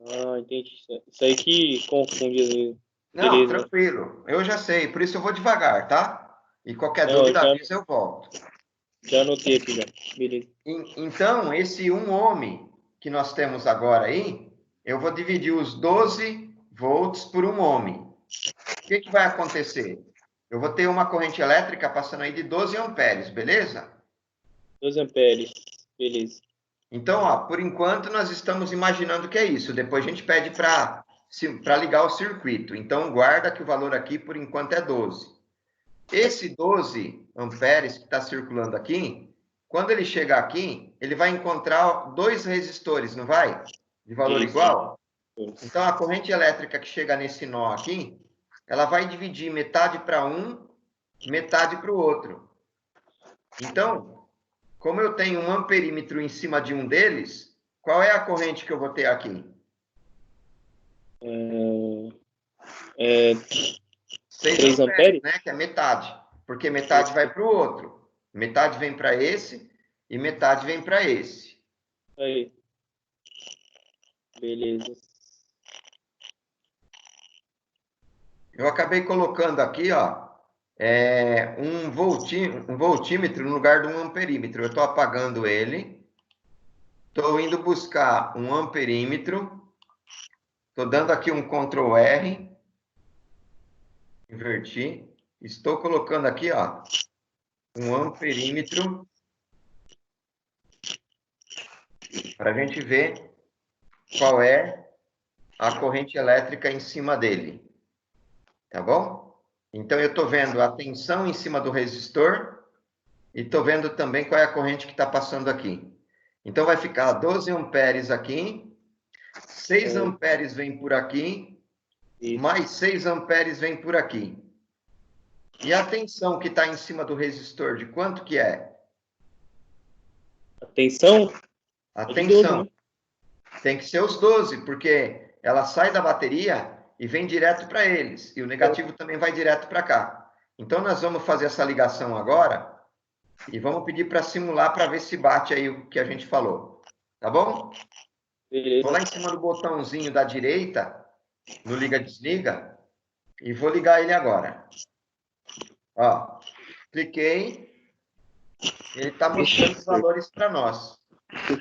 Ah, entendi. Isso aí que confunde às vezes. Não, Beleza. tranquilo. Eu já sei, por isso eu vou devagar, tá? E qualquer Não, dúvida, avisa, eu volto. já anotei aqui já. Beleza. Então, esse 1 ohm que nós temos agora aí, eu vou dividir os 12 volts por 1 ohm. O que vai acontecer? Eu vou ter uma corrente elétrica passando aí de 12 amperes, beleza? 12 amperes. Beleza. Então, ó, por enquanto, nós estamos imaginando que é isso. Depois a gente pede para ligar o circuito. Então, guarda que o valor aqui, por enquanto, é 12. Esse 12 amperes que está circulando aqui, quando ele chegar aqui, ele vai encontrar dois resistores, não vai? De valor Isso. igual? Então, a corrente elétrica que chega nesse nó aqui, ela vai dividir metade para um, metade para o outro. Então, como eu tenho um amperímetro em cima de um deles, qual é a corrente que eu vou ter aqui? 6 3 amperes, amperes? né? Que é metade. Porque metade vai para o outro. Metade vem para esse e metade vem para esse. Aí. Beleza. Eu acabei colocando aqui, ó, um voltímetro no lugar de um amperímetro. Eu estou apagando ele. Estou indo buscar um amperímetro. Estou dando aqui um Ctrl R. Inverti. Estou colocando aqui, ó, um amperímetro para a gente ver qual é a corrente elétrica em cima dele. Tá bom? Então, eu estou vendo a tensão em cima do resistor e estou vendo também qual é a corrente que está passando aqui. Então, vai ficar 12 amperes aqui, 6 amperes vem por aqui, mais 6 amperes vem por aqui. E a tensão que está em cima do resistor, de quanto que é? A tensão? A É de 12, tensão né? tem que ser os 12, porque ela sai da bateria e vem direto para eles. E o negativo também vai direto para cá. Então, nós vamos fazer essa ligação agora e vamos pedir para simular para ver se bate aí o que a gente falou. Tá bom? Beleza. Vou lá em cima do botãozinho da direita, no liga-desliga, e vou ligar ele agora. Ó, cliquei, ele está mostrando os valores para nós.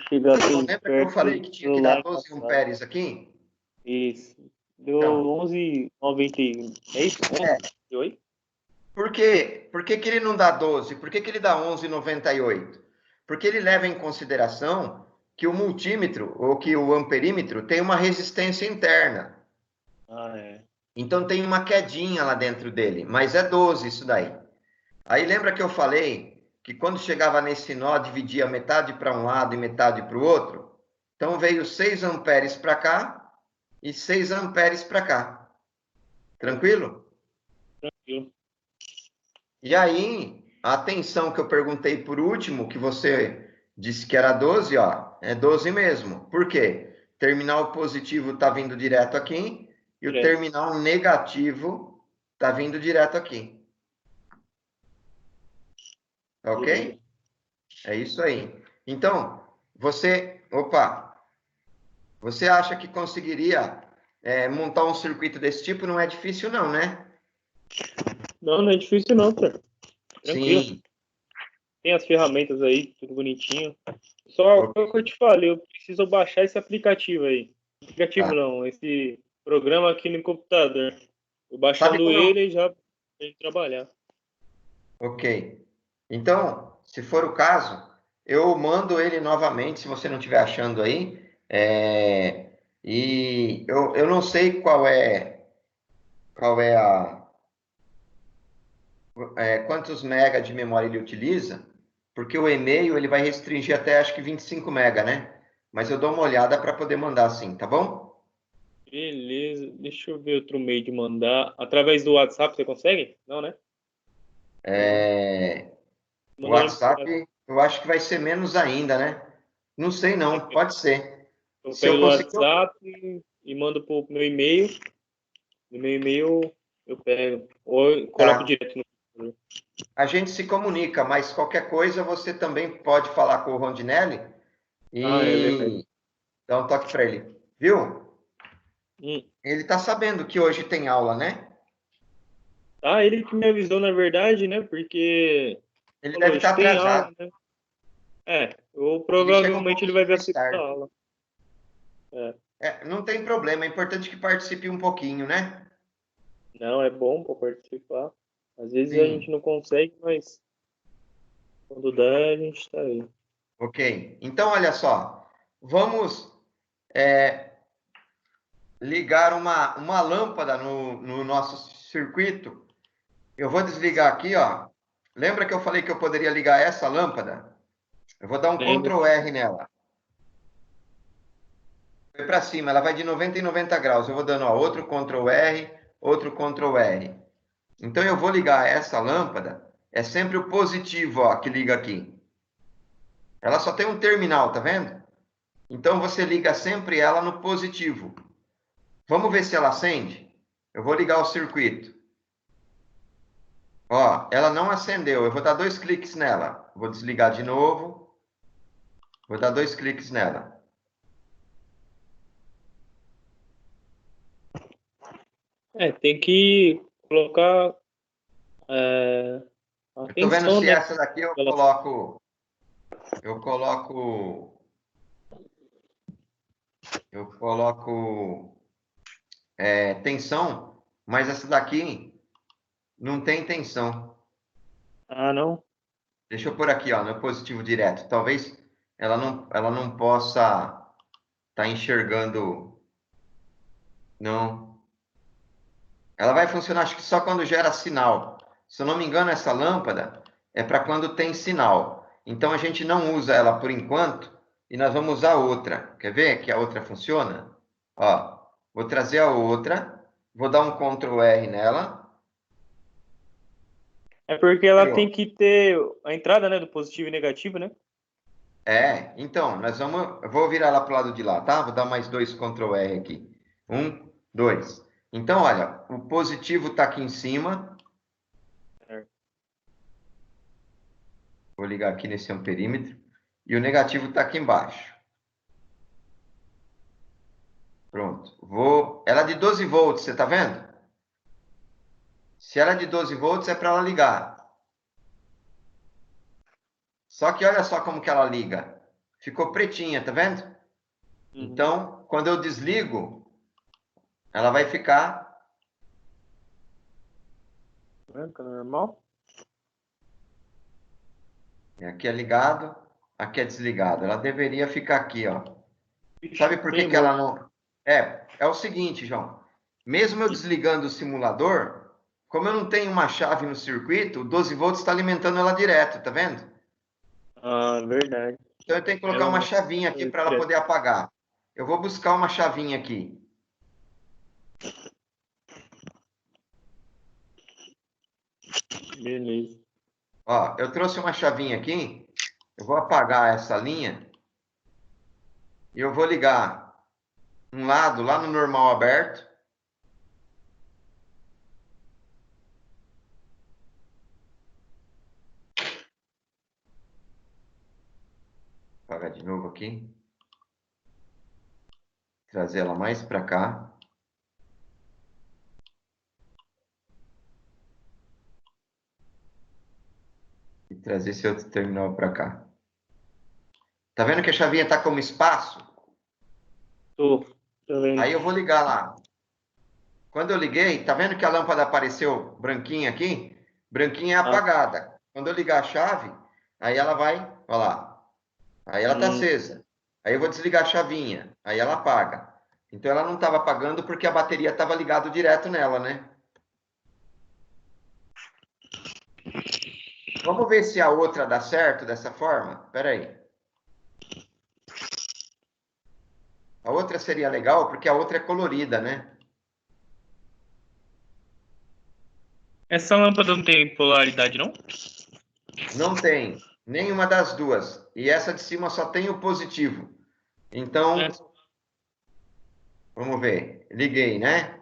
Chegar Então, aqui lembra que eu perto falei do que tinha que dar celular 12 passado. amperes aqui? Isso. Deu Então, 11,91. É isso? é. Oi? Por quê? Por que que ele não dá 12? Por que que ele dá 11,98? Porque ele leva em consideração que o multímetro, ou que o amperímetro, tem uma resistência interna. Ah, é. Então, tem uma quedinha lá dentro dele, mas é 12 isso daí. Aí, lembra que eu falei que quando chegava nesse nó, dividia metade para um lado e metade para o outro? Então, veio 6 amperes para cá e 6 amperes para cá. Tranquilo? Tranquilo. E aí, a tensão que eu perguntei por último, que você disse que era 12, ó, é 12 mesmo. Por quê? Terminal positivo está vindo direto aqui e o Direto. terminal negativo está vindo direto aqui. Ok? Beleza. É isso aí. Então, você acha que conseguiria montar um circuito desse tipo? Não é difícil não, né? Não, não é difícil não, cara. Tranquilo. Sim. Tem as ferramentas aí, tudo bonitinho. Só o que eu te falei, eu preciso baixar esse aplicativo aí. Aplicativo Tá. não, esse programa aqui no computador. Eu Sabe baixando quando eu... ele já tem que trabalhar. Ok. Então, se for o caso, eu mando ele novamente, se você não estiver achando aí. E eu não sei qual é quantos mega de memória ele utiliza, porque o e-mail ele vai restringir até acho que 25 mega, né? Mas eu dou uma olhada para poder mandar assim, tá bom? Beleza. Deixa eu ver outro meio de mandar. Através do WhatsApp você consegue? Não, né? Não. O Mandando WhatsApp, eu acho que vai ser menos ainda, né? Não sei não, pode ser. eu Se pego eu do conseguir, WhatsApp e mando pro meu e-mail. No meu e-mail eu pego. Ou eu coloco tá. direto no computador. A gente se comunica, mas qualquer coisa você também pode falar com o Rondinelli Ah, é verdade. e dar um toque para ele. Viu? Hum. Ele tá sabendo que hoje tem aula, né? Ah, ele que me avisou, na verdade, né? Porque Ele falou, deve estar hoje tem aula, atrasado. né? É, ou Ele chega um provavelmente ele vai pouquinho ver a mais segunda tarde. aula. É. Não tem problema, é importante que participe um pouquinho, né? Não, é bom para participar. Às vezes a gente Sim, não consegue, mas quando dá, a gente está aí. ok. Então, olha só, vamos ligar uma lâmpada no nosso circuito. Eu vou desligar aqui, ó. Lembra que eu falei que eu poderia ligar essa lâmpada? Eu vou dar um Lembra? Ctrl R nela. Foi para cima, ela vai de 90 em 90 graus. Eu vou dando ó, outro Ctrl R, outro Ctrl R. Então eu vou ligar essa lâmpada, é sempre o positivo, ó, que liga aqui. Ela só tem um terminal, tá vendo? Então você liga sempre ela no positivo. Vamos ver se ela acende? Eu vou ligar o circuito. Ó, ela não acendeu. Eu vou dar 2 cliques nela. Vou desligar de novo. Vou dar 2 cliques nela. É, tem que colocar é, Eu tô vendo atenção, se né? essa daqui Ela- eu coloco, eu coloco tensão, mas essa daqui não tem tensão. Ah, não? Deixa eu pôr aqui, ó, no positivo direto. Talvez ela não possa estar enxergando. Não. Ela vai funcionar, acho que só quando gera sinal. Se eu não me engano, essa lâmpada é para quando tem sinal. Então a gente não usa ela por enquanto e nós vamos usar outra. Quer ver que a outra funciona? Ó, vou trazer a outra, vou dar um Ctrl R nela. É porque ela Criou. tem que ter a entrada, né, do positivo e negativo, né? Então, eu vou virar lá para o lado de lá, tá? Vou dar mais 2 Ctrl R aqui. 1, 2. Então, olha, o positivo está aqui em cima. É. Vou ligar aqui nesse amperímetro. E o negativo está aqui embaixo. Pronto. Ela é de 12 volts, você está vendo? Se ela é de 12 volts, é para ela ligar. Só que olha só como que ela liga. Ficou pretinha, tá vendo? Uhum. Então, quando eu desligo, ela vai ficar... Branca, normal. Aqui é ligado, aqui é desligado. Ela deveria ficar aqui, ó. Sabe Bicho por que que ela teimoso. não... É o seguinte, João. Mesmo eu desligando o simulador, como eu não tenho uma chave no circuito, o 12 volts está alimentando ela direto, tá vendo? Ah, verdade. Então eu tenho que colocar Ela uma não chavinha aqui para ela direto. poder apagar. Eu vou buscar uma chavinha aqui. Beleza. Ó, eu trouxe uma chavinha aqui. Eu vou apagar essa linha e eu vou ligar um lado lá no normal aberto. Apagar de novo aqui. Trazer ela mais para cá. E trazer esse outro terminal para cá. Tá vendo que a chavinha está como espaço? Tô vendo. Aí eu vou ligar lá. Quando eu liguei, tá vendo que a lâmpada apareceu branquinha aqui? Branquinha é Ah, apagada. Quando eu ligar a chave, aí ela vai, olha lá. Aí ela tá acesa. Aí eu vou desligar a chavinha, aí ela apaga. Então ela não estava apagando porque a bateria estava ligado direto nela, né? Vamos ver se a outra dá certo dessa forma? Espera aí. A outra seria legal porque a outra é colorida, né? essa lâmpada não tem polaridade, não? Não tem nenhuma das duas. E essa de cima só tem o positivo. Então, É. vamos ver. Liguei, né?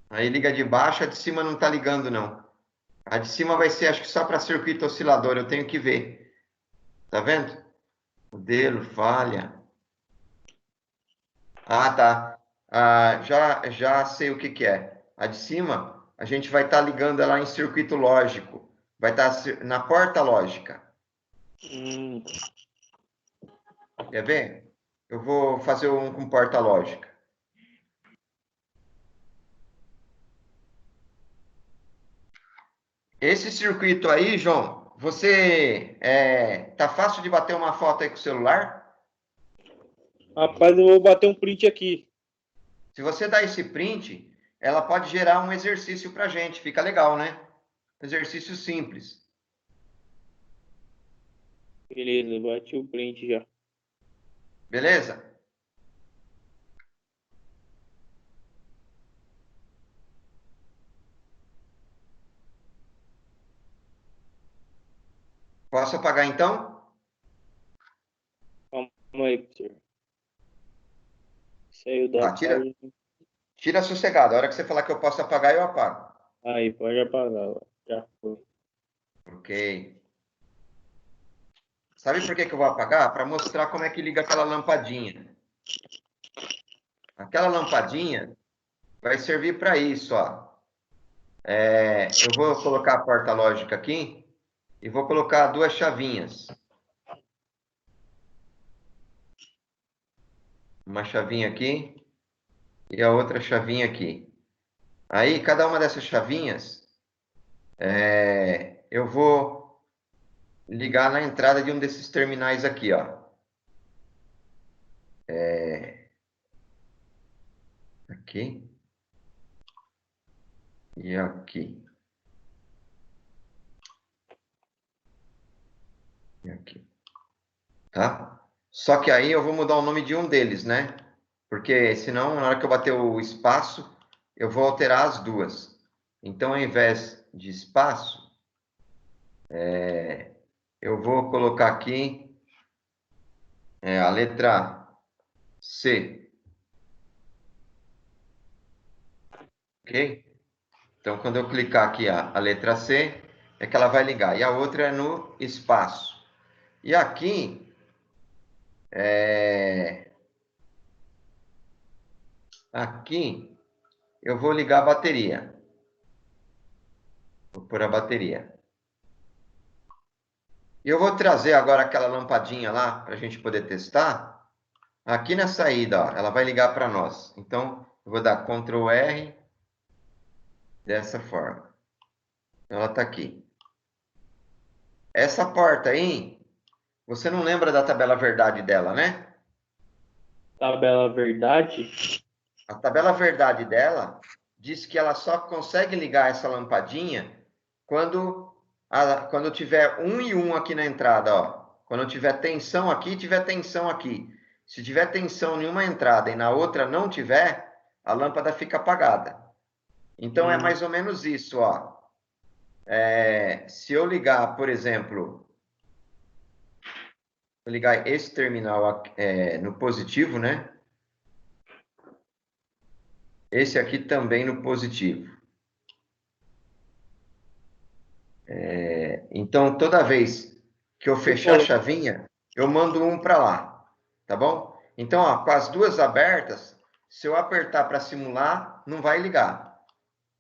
Aí liga de baixo, a de cima não está ligando, não. A de cima vai ser, acho que só para circuito oscilador. Eu tenho que ver. Tá vendo? Modelo, falha. Ah, tá. Ah, já sei o que que é. A de cima, a gente vai estar ligando ela em circuito lógico. Vai estar na porta lógica. Hum, Quer ver? Eu vou fazer um com porta lógica. Esse circuito aí, João, tá fácil de bater uma foto aí com o celular? rapaz, eu vou bater um print aqui. Se você dá esse print, ela pode gerar um exercício para gente. Fica legal, né? Exercício simples. Beleza, bati o print já. Beleza? Posso apagar então? Calma aí, professor. Saiu da Tá, página. tira sossegado. A hora que você falar que eu posso apagar, eu apago. Aí, pode apagar. Ó. Já foi. Ok. Sabe por que que eu vou apagar? Para mostrar como é que liga aquela lampadinha. Aquela lampadinha vai servir para isso, ó. Eu vou colocar a porta lógica aqui e vou colocar duas chavinhas. Uma chavinha aqui e a outra chavinha aqui. Aí, cada uma dessas chavinhas, eu vou ligar na entrada de um desses terminais aqui, ó. Aqui e aqui. E aqui. Tá? Só que aí eu vou mudar o nome de um deles, né? Porque senão, na hora que eu bater o espaço, eu vou alterar as duas. Então, ao invés de espaço, eu vou colocar aqui a letra C. Ok? Então, quando eu clicar aqui a letra C, é que ela vai ligar. E a outra é no espaço. E aqui eu vou ligar a bateria. Vou pôr a bateria. E eu vou trazer agora aquela lampadinha lá, para a gente poder testar. Aqui na saída, ó, ela vai ligar para nós. Então, eu vou dar Ctrl R dessa forma. Ela está aqui. Essa porta aí, você não lembra da tabela verdade dela, né? Tabela verdade. A tabela verdade dela diz que ela só consegue ligar essa lampadinha quando tiver 1 e 1 aqui na entrada, ó. Quando tiver tensão aqui, tiver tensão aqui. Se tiver tensão em uma entrada e na outra não tiver, a lâmpada fica apagada. Então é mais ou menos isso, ó. Se eu ligar, por exemplo, vou ligar esse terminal no positivo, né? Esse aqui também no positivo. Então, toda vez que eu fechar a chavinha, eu mando um para lá, tá bom? Então, ó, com as duas abertas, se eu apertar para simular, não vai ligar.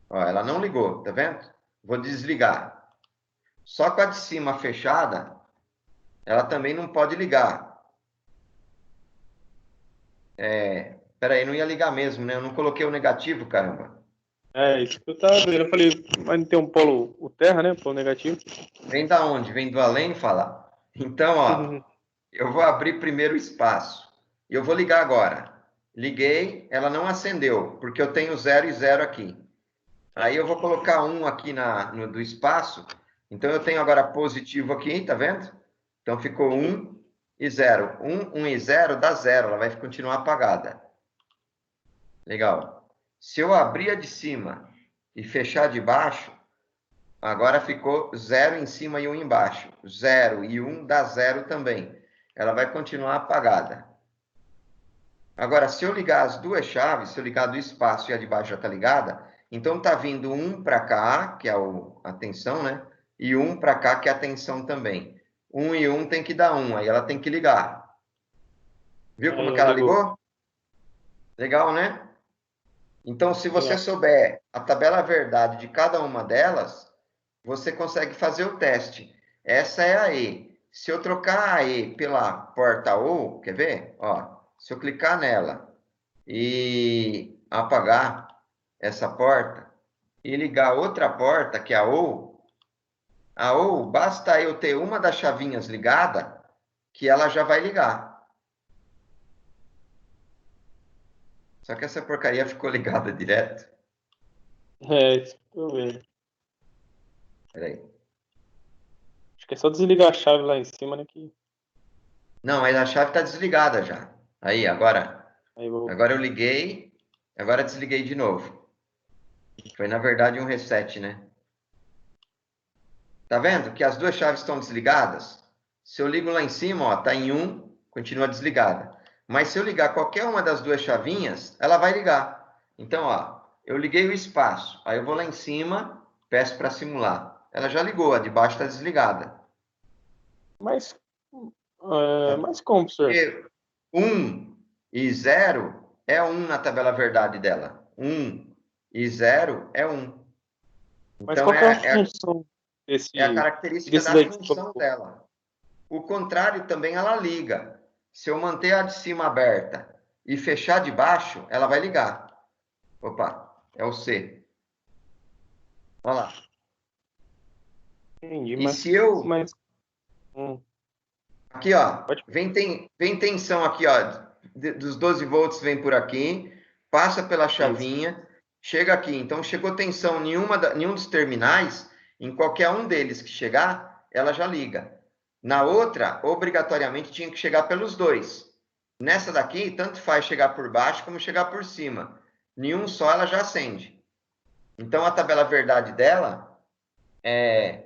Ó, ela não ligou, tá vendo? Vou desligar. Só com a de cima fechada, ela também não pode ligar. Pera aí, não ia ligar mesmo, né? Eu não coloquei o negativo, caramba. É, isso que eu tava vendo. Eu falei, mas não tem um polo, o terra, né? Polo negativo. Vem da onde? Vem do além falar? Então, ó, eu vou abrir primeiro o espaço. E eu vou ligar agora. Liguei, ela não acendeu, porque eu tenho 0 e 0 aqui. Aí eu vou colocar 1 aqui no do espaço. Então eu tenho agora positivo aqui, tá vendo? Então ficou 1 e 0. 1 e 0 dá 0, ela vai continuar apagada. Legal. Se eu abrir a de cima e fechar de baixo, agora ficou 0 em cima e 1 embaixo. 0 e 1 dá 0 também. Ela vai continuar apagada. Agora, se eu ligar as duas chaves, se eu ligar do espaço e a de baixo já está ligada, então está vindo um para cá, que é a tensão, né? E um para cá, que é a tensão também. 1 e 1 tem que dar 1, aí ela tem que ligar. Viu como que ela ligou? Legal, né? Então, se você souber a tabela verdade de cada uma delas, você consegue fazer o teste. Essa é a E. Se eu trocar a E pela porta O, quer ver? Ó, se eu clicar nela e apagar essa porta e ligar outra porta, que é a O, basta eu ter uma das chavinhas ligada, que ela já vai ligar. Só que essa porcaria ficou ligada direto. É, isso que eu vejo. Peraí. Acho que é só desligar a chave lá em cima, né? Não, mas a chave está desligada já. Aí, agora vou... eu liguei, agora desliguei de novo. Foi, na verdade, um reset, né? Tá vendo que as duas chaves estão desligadas? Se eu ligo lá em cima, ó, tá em 1, continua desligada. Mas se eu ligar qualquer uma das duas chavinhas, ela vai ligar. Então, ó, eu liguei o espaço, aí eu vou lá em cima, peço para simular. Ela já ligou, a de baixo está desligada. Mas como, professor? Porque 1 e 0 é 1 na tabela verdade dela. 1 e 0 é 1. Mas Então, qual que é a função é a característica desse da daí que você função colocou? dela. O contrário também ela liga. Se eu manter a de cima aberta e fechar de baixo, ela vai ligar. Opa, é o C. Olha lá. Entendi, E se eu... Aqui, ó. Pode... Vem tensão aqui, ó. Dos 12 volts vem por aqui. Passa pela chavinha. Chega aqui. Então, chegou tensão em nenhum dos terminais. Em qualquer um deles que chegar, ela já liga. Na outra, obrigatoriamente tinha que chegar pelos dois. Nessa daqui, tanto faz chegar por baixo como chegar por cima. Nenhum só ela já acende. Então, a tabela verdade dela é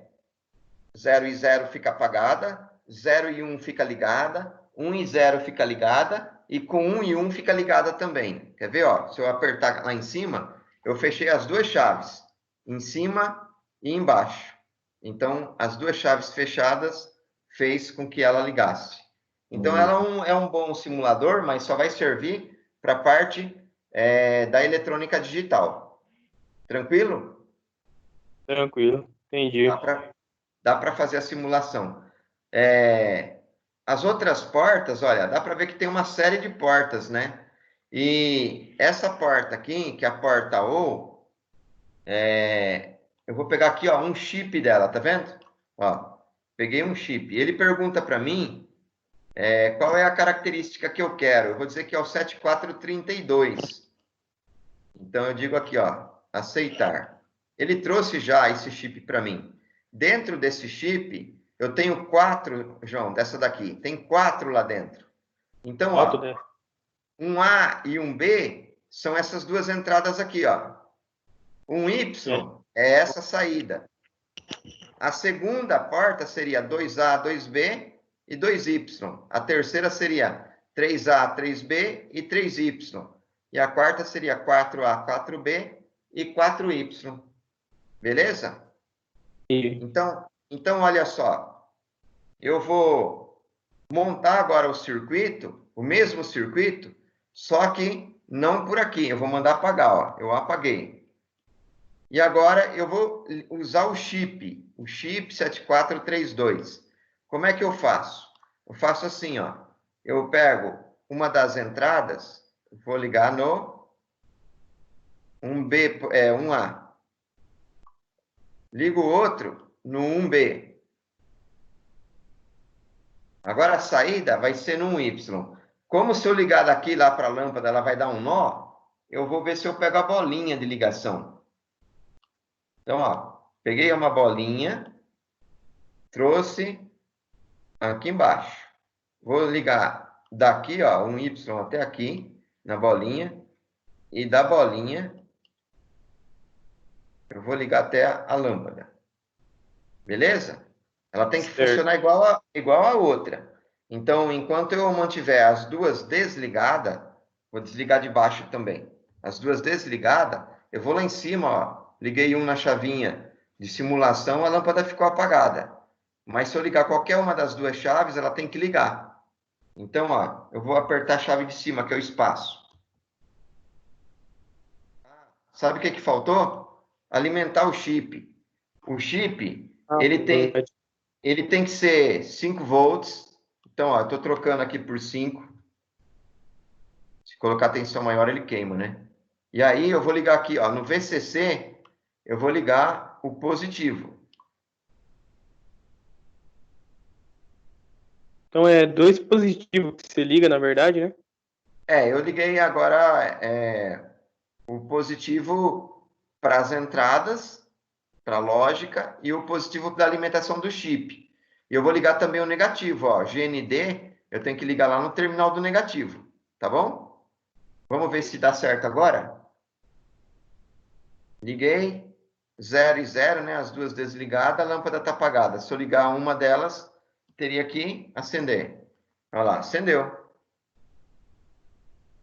0 e 0 fica apagada, 0 e 1 fica ligada, 1 e 0 fica ligada, e com 1 e 1 fica ligada também. Quer ver? Ó, se eu apertar lá em cima, eu fechei as duas chaves, em cima e embaixo. Então, as duas chaves fechadas fez com que ela ligasse. Então, ela é um bom simulador, mas só vai servir para a parte da eletrônica digital. Tranquilo? Tranquilo, entendi. Dá para fazer a simulação. As outras portas, olha, dá para ver que tem uma série de portas, né? E essa porta aqui, que é a porta O, eu vou pegar aqui, ó, um chip dela, tá vendo? Ó, peguei um chip. Ele pergunta para mim qual é a característica que eu quero. Eu vou dizer que é o 7432. Então, eu digo aqui, ó, aceitar. Ele trouxe já esse chip para mim. Dentro desse chip, eu tenho 4, João, dessa daqui. Tem 4 lá dentro. Então, ó, um A e um B são essas duas entradas aqui, ó. Um Y é essa saída. A segunda porta seria 2A, 2B e 2Y. A terceira seria 3A, 3B e 3Y. E a quarta seria 4A, 4B e 4Y. Beleza? Então, olha só. Eu vou montar agora o circuito, o mesmo circuito, só que não por aqui. Eu vou mandar apagar, ó. Eu apaguei. E agora eu vou usar o chip 7432. Como é que eu faço? Eu faço assim, ó. Eu pego uma das entradas, vou ligar no 1B, 1A. Ligo o outro no 1B. Agora a saída vai ser no 1Y. Como se eu ligar daqui lá para a lâmpada, ela vai dar um nó, eu vou ver se eu pego a bolinha de ligação. Então, ó, peguei uma bolinha, trouxe aqui embaixo. Vou ligar daqui, ó, um Y até aqui, na bolinha. E da bolinha, eu vou ligar até a lâmpada. Beleza? Ela tem que funcionar igual a outra. Então, enquanto eu mantiver as duas desligadas, vou desligar de baixo também. As duas desligadas, eu vou lá em cima, ó, liguei um na chavinha de simulação, a lâmpada ficou apagada. Mas se eu ligar qualquer uma das duas chaves, ela tem que ligar. Então, ó, eu vou apertar a chave de cima, que é o espaço. Sabe o que faltou? Alimentar o chip. O chip, ele tem que ser 5 volts. Então, ó, eu estou trocando aqui por 5. Se colocar tensão maior, ele queima, né? E aí, eu vou ligar aqui, ó, no VCC, eu vou ligar o positivo. Então, é 2 positivos que você liga, na verdade, né? Eu liguei agora o positivo para as entradas, para a lógica, e o positivo para a alimentação do chip. E eu vou ligar também o negativo, ó, GND, eu tenho que ligar lá no terminal do negativo, tá bom? Vamos ver se dá certo agora. Liguei, 0 e 0, né? As duas desligadas, a lâmpada está apagada. Se eu ligar uma delas, teria que acender. Olha lá, acendeu.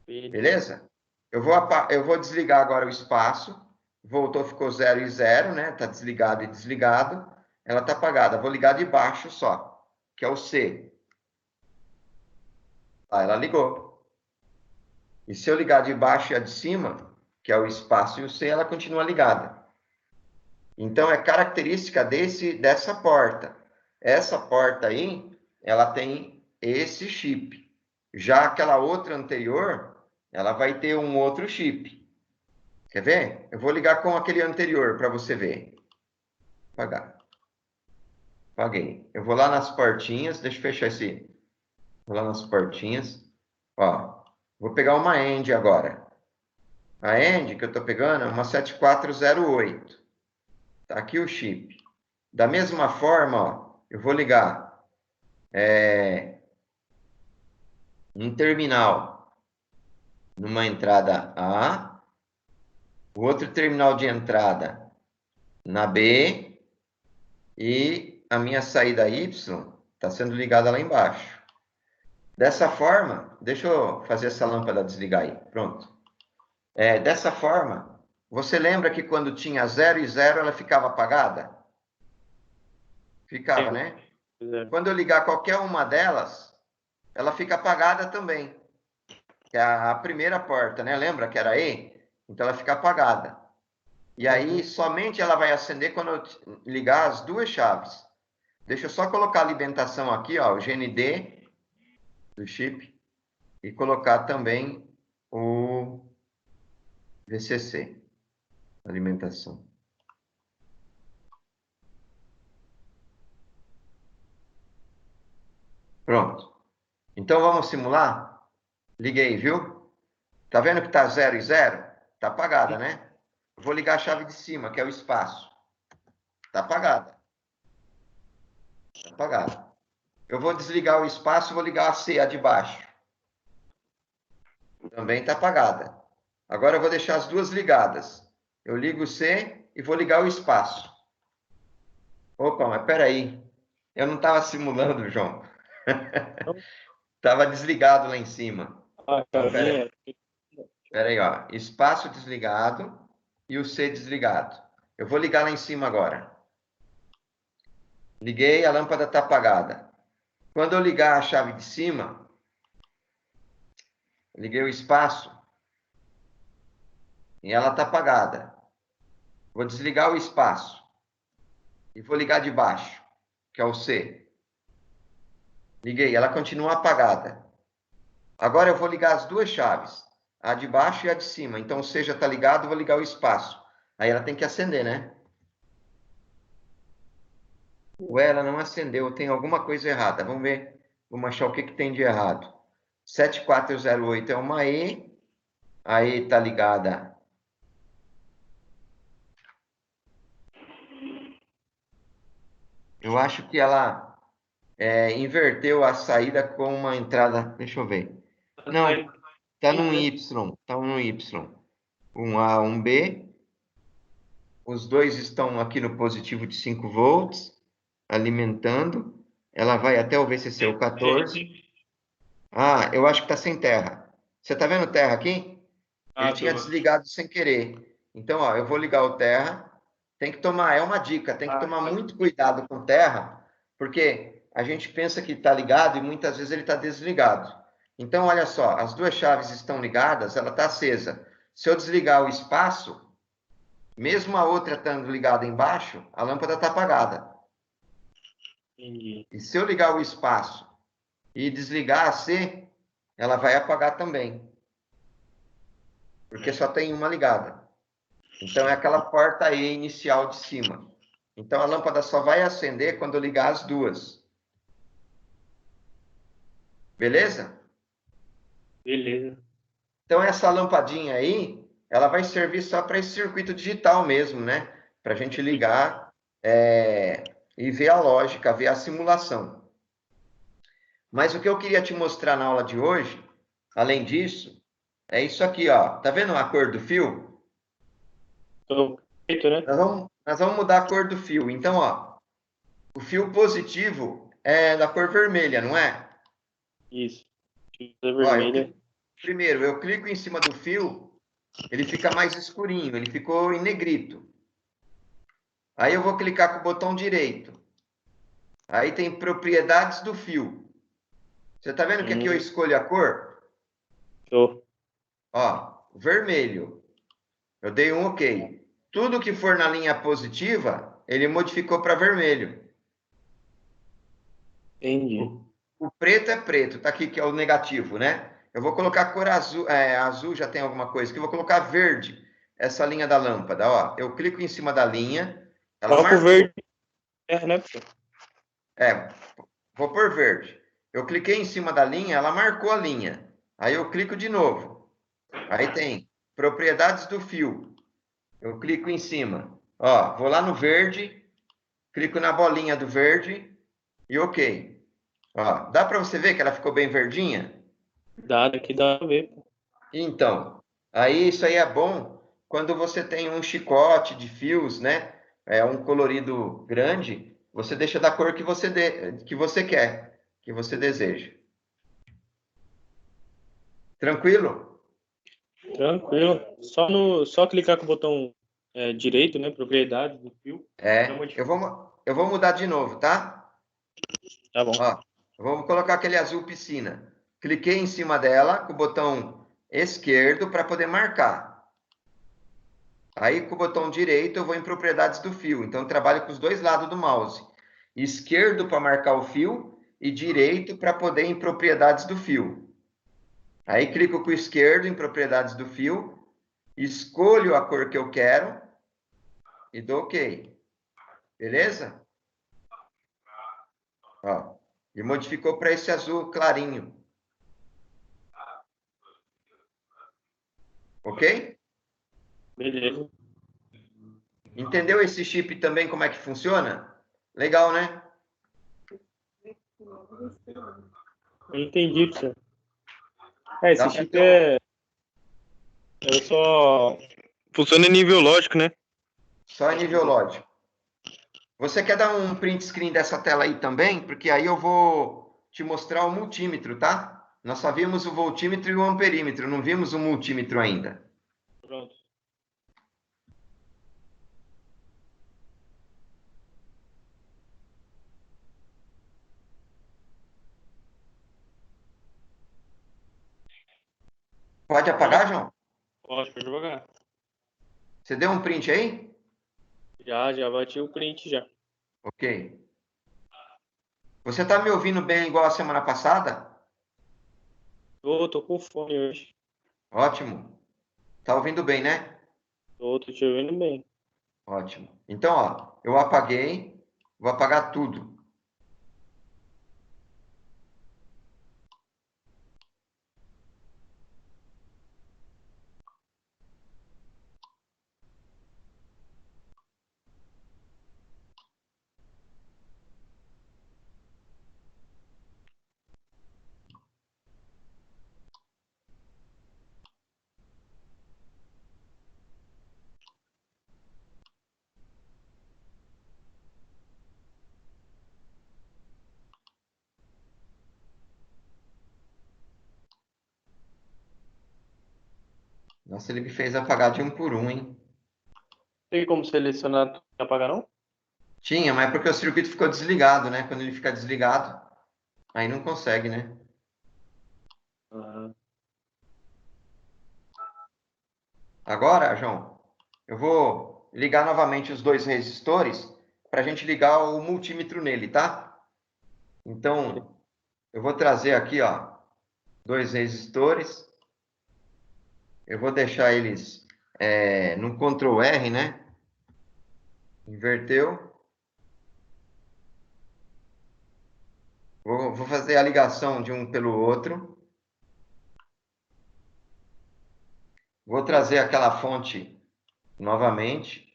Beleza? Eu vou desligar agora o espaço. Voltou, ficou 0 e 0, né? Está desligado e desligado. Ela está apagada. Vou ligar de baixo só, que é o C. Ah, ela ligou. E se eu ligar de baixo e a de cima, que é o espaço e o C, ela continua ligada. Então, é característica dessa porta. Essa porta aí, ela tem esse chip. Já aquela outra anterior, ela vai ter um outro chip. Quer ver? Eu vou ligar com aquele anterior para você ver. Apagar. Apaguei. Eu vou lá nas portinhas, deixa eu fechar esse. Vou lá nas portinhas. Ó, vou pegar uma end agora. A end que eu estou pegando é uma 7408. Tá aqui o chip. Da mesma forma, ó, eu vou ligar um terminal numa entrada A, o outro terminal de entrada na B e a minha saída Y está sendo ligada lá embaixo. Dessa forma, deixa eu fazer essa lâmpada desligar aí. Pronto. Dessa forma, você lembra que quando tinha 0 e 0, ela ficava apagada? Ficava, né? Quando eu ligar qualquer uma delas, ela fica apagada também. Que é a primeira porta, né? Lembra que era E? Então ela fica apagada. E aí somente ela vai acender quando eu ligar as duas chaves. Deixa eu só colocar a alimentação aqui, ó, o GND do chip e colocar também o VCC, alimentação. Pronto. Então vamos simular? Liguei, viu? Tá vendo que tá 0 e 0? Tá apagada, né? Vou ligar a chave de cima, que é o espaço. Tá apagada. Tá apagada. Eu vou desligar o espaço e vou ligar a C, a de baixo. Também está apagada. Agora eu vou deixar as duas ligadas. Eu ligo o C e vou ligar o espaço. Opa, mas peraí. Eu não estava simulando, João. Estava desligado lá em cima. Então, peraí, ó. Espaço desligado e o C desligado. Eu vou ligar lá em cima agora. Liguei, a lâmpada está apagada. Quando eu ligar a chave de cima, liguei o espaço e ela está apagada. Vou desligar o espaço e vou ligar de baixo, que é o C. Liguei, ela continua apagada. Agora eu vou ligar as duas chaves. a de baixo e a de cima. Então, seja está ligado, vou ligar o espaço. Aí ela tem que acender, né? Ué, ela não acendeu, tem alguma coisa errada. Vamos ver, vamos achar o que, que tem de errado. 7408 é uma E, a E está ligada. Eu acho que ela inverteu a saída com uma entrada. Deixa eu ver. Não, está num Y, está num Y. Um A, um B. Os dois estão aqui no positivo de 5 volts, alimentando. Ela vai até o VCC 14. Ah, eu acho que está sem terra. Você está vendo terra aqui? Ele tinha desligado sem querer. Então, ó, eu vou ligar o terra. Tem que tomar, é uma dica, tem que tomar muito cuidado com terra, porque a gente pensa que está ligado e muitas vezes ele está desligado. Então, olha só, as duas chaves estão ligadas, ela está acesa. Se eu desligar o espaço, mesmo a outra estando ligada embaixo, a lâmpada está apagada. Entendi. E se eu ligar o espaço e desligar a C, ela vai apagar também. Porque só tem uma ligada. Então, é aquela porta E inicial de cima. Então, a lâmpada só vai acender quando eu ligar as duas. Beleza? Beleza. Então, essa lampadinha aí, ela vai servir só para esse circuito digital mesmo, né? Para a gente ligar e ver a lógica, ver a simulação. Mas o que eu queria te mostrar na aula de hoje, além disso, é isso aqui, ó. Tá vendo a cor do fio? Perfeito, né? Nós vamos mudar a cor do fio. Então, ó, o fio positivo é da cor vermelha, não é? Isso. Ó, Vermelha. primeiro, eu clico em cima do fio, ele fica mais escurinho, ele ficou em negrito. Aí eu vou clicar com o botão direito. Aí tem propriedades do fio. Você tá vendo que aqui eu escolho a cor? Tô. Ó, vermelho. Eu dei um OK. Tudo que for na linha positiva, ele modificou para vermelho. Entendi. O preto é preto, tá aqui que é o negativo, né? Eu vou colocar cor azul, azul já tem alguma coisa, que eu vou colocar verde, essa linha da lâmpada, ó. Eu clico em cima da linha, ela Coloca o marcou. verde, né? Vou por verde. Eu cliquei em cima da linha, ela marcou a linha. Aí eu clico de novo. Aí tem propriedades do fio. Eu clico em cima. Ó, vou lá no verde, clico na bolinha do verde e OK. Ó, dá para você ver que ela ficou bem verdinha? Dado aqui dá pra ver. Então, aí isso aí é bom quando você tem um chicote de fios, né? É um colorido grande, você deixa da cor que você quer, que você deseja. Tranquilo? Tranquilo. Só clicar com o botão direito, né? Propriedade do fio. Eu vou mudar de novo, tá? Tá bom. Ó, vamos colocar aquele azul piscina. Cliquei em cima dela com o botão esquerdo para poder marcar. Aí, com o botão direito, eu vou em propriedades do fio. Então, eu trabalho com os dois lados do mouse. Esquerdo para marcar o fio e direito para poder ir em propriedades do fio. Aí, clico com o esquerdo em propriedades do fio, escolho a cor que eu quero e dou OK. Beleza? Ó, e modificou para esse azul clarinho. OK? Beleza. Entendeu esse chip também como é que funciona? Legal, né? Eu entendi, professor. Esse Dá para chip ter um... só funciona em nível lógico, né? Só em nível lógico. Você quer dar um print screen dessa tela aí também? Porque aí eu vou te mostrar o multímetro, tá? Nós só vimos o voltímetro e o amperímetro, não vimos o multímetro ainda. Pronto. Pode apagar, João? Pode jogar. Você deu um print aí? Já bati o print já. Ok. Você está me ouvindo bem igual a semana passada? Tô com fone hoje. Ótimo. Tá ouvindo bem, né? Tô te ouvindo bem. Ótimo. Então, ó, eu apaguei, vou apagar tudo. Nossa, ele me fez apagar de um por um, hein? Tem como selecionar tudo e apagar, não? Tinha, mas é porque o circuito ficou desligado, né? Quando ele fica desligado, aí não consegue, né? Ah, Agora, João, eu vou ligar novamente os dois resistores para a gente ligar o multímetro nele, tá? Então, eu vou trazer aqui, ó, dois resistores. Eu vou deixar eles no Ctrl R, né? Inverteu. Vou fazer a ligação de um pelo outro. Vou trazer aquela fonte novamente.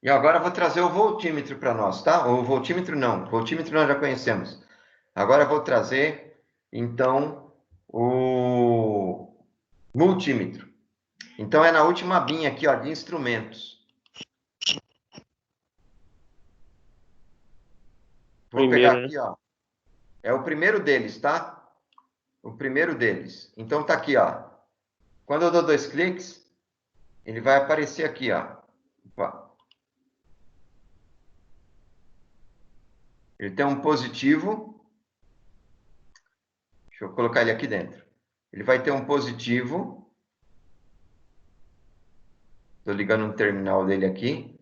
E agora vou trazer o voltímetro para nós, tá? O voltímetro não, o voltímetro nós já conhecemos. Agora vou trazer, então, o multímetro. Então é na última abinha aqui, ó, de instrumentos. Vou pegar primeiro, né? aqui, ó. É o primeiro deles, tá? O primeiro deles. Então tá aqui, ó. Quando eu dou dois cliques, ele vai aparecer aqui, ó. Opa. Ele tem um positivo. Deixa eu colocar ele aqui dentro. Ele vai ter um positivo. Estou ligando um terminal dele aqui.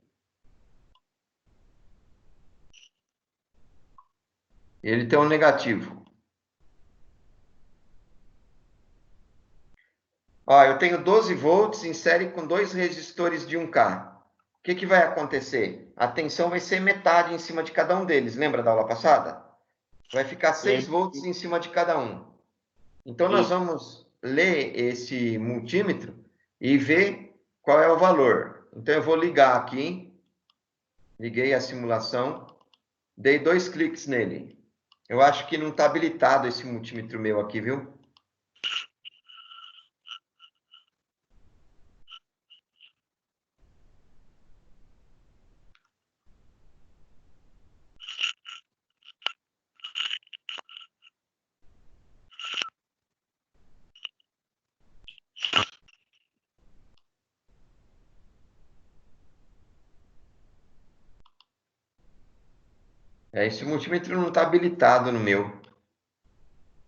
E ele tem um negativo. Ó, eu tenho 12 volts em série com dois resistores de 1K. O que vai acontecer? A tensão vai ser metade em cima de cada um deles. Lembra da aula passada? Vai ficar 6 Lembro. volts em cima de cada um. Então, nós Isso. vamos ler esse multímetro e ver qual é o valor. Então, eu vou ligar aqui. Liguei a simulação. Dei dois cliques nele. Eu acho que não está habilitado esse multímetro meu aqui, viu? Esse multímetro não está habilitado no meu.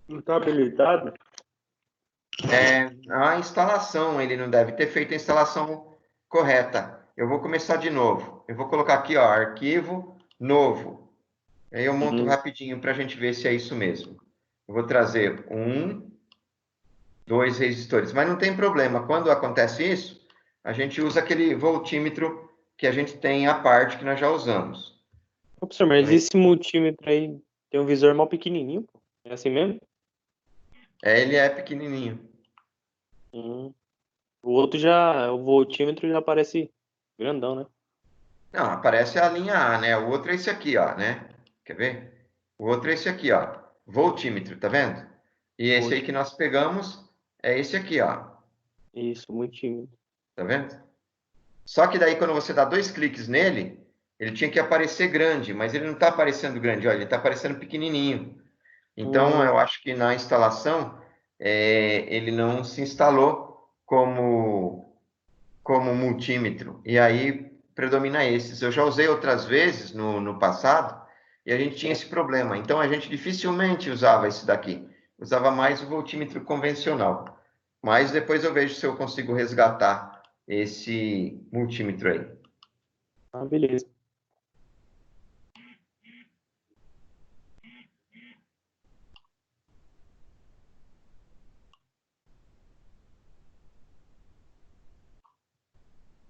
Não tá habilitado? A instalação, ele não deve ter feito a instalação correta. Eu vou começar de novo. Eu vou colocar aqui, ó, arquivo novo. Aí eu monto Uhum. rapidinho para a gente ver se é isso mesmo. Eu vou trazer dois resistores. Mas não tem problema. Quando acontece isso, a gente usa aquele voltímetro que a gente tem à parte que nós já usamos. Ô, professor, mas Então, esse multímetro aí tem um visor mal pequenininho, pô. É assim mesmo? ele é pequenininho. Hum. O outro já, o voltímetro já parece grandão, né? Não, aparece a linha A, né? O outro é esse aqui, ó, né? Quer ver? O outro é esse aqui, ó. Voltímetro, tá vendo? E esse aí que Voltímetro. nós pegamos é esse aqui, ó. Isso, multímetro. Tá vendo? Só que daí, quando você dá dois cliques nele, ele tinha que aparecer grande, mas ele não está aparecendo grande, olha, ele está aparecendo pequenininho. Então, Hum. eu acho que na instalação, ele não se instalou como multímetro. E aí, predomina esses. Eu já usei outras vezes no passado, e a gente tinha esse problema. Então, a gente dificilmente usava esse daqui. Usava mais o voltímetro convencional. Mas depois eu vejo se eu consigo resgatar esse multímetro aí. Ah, beleza.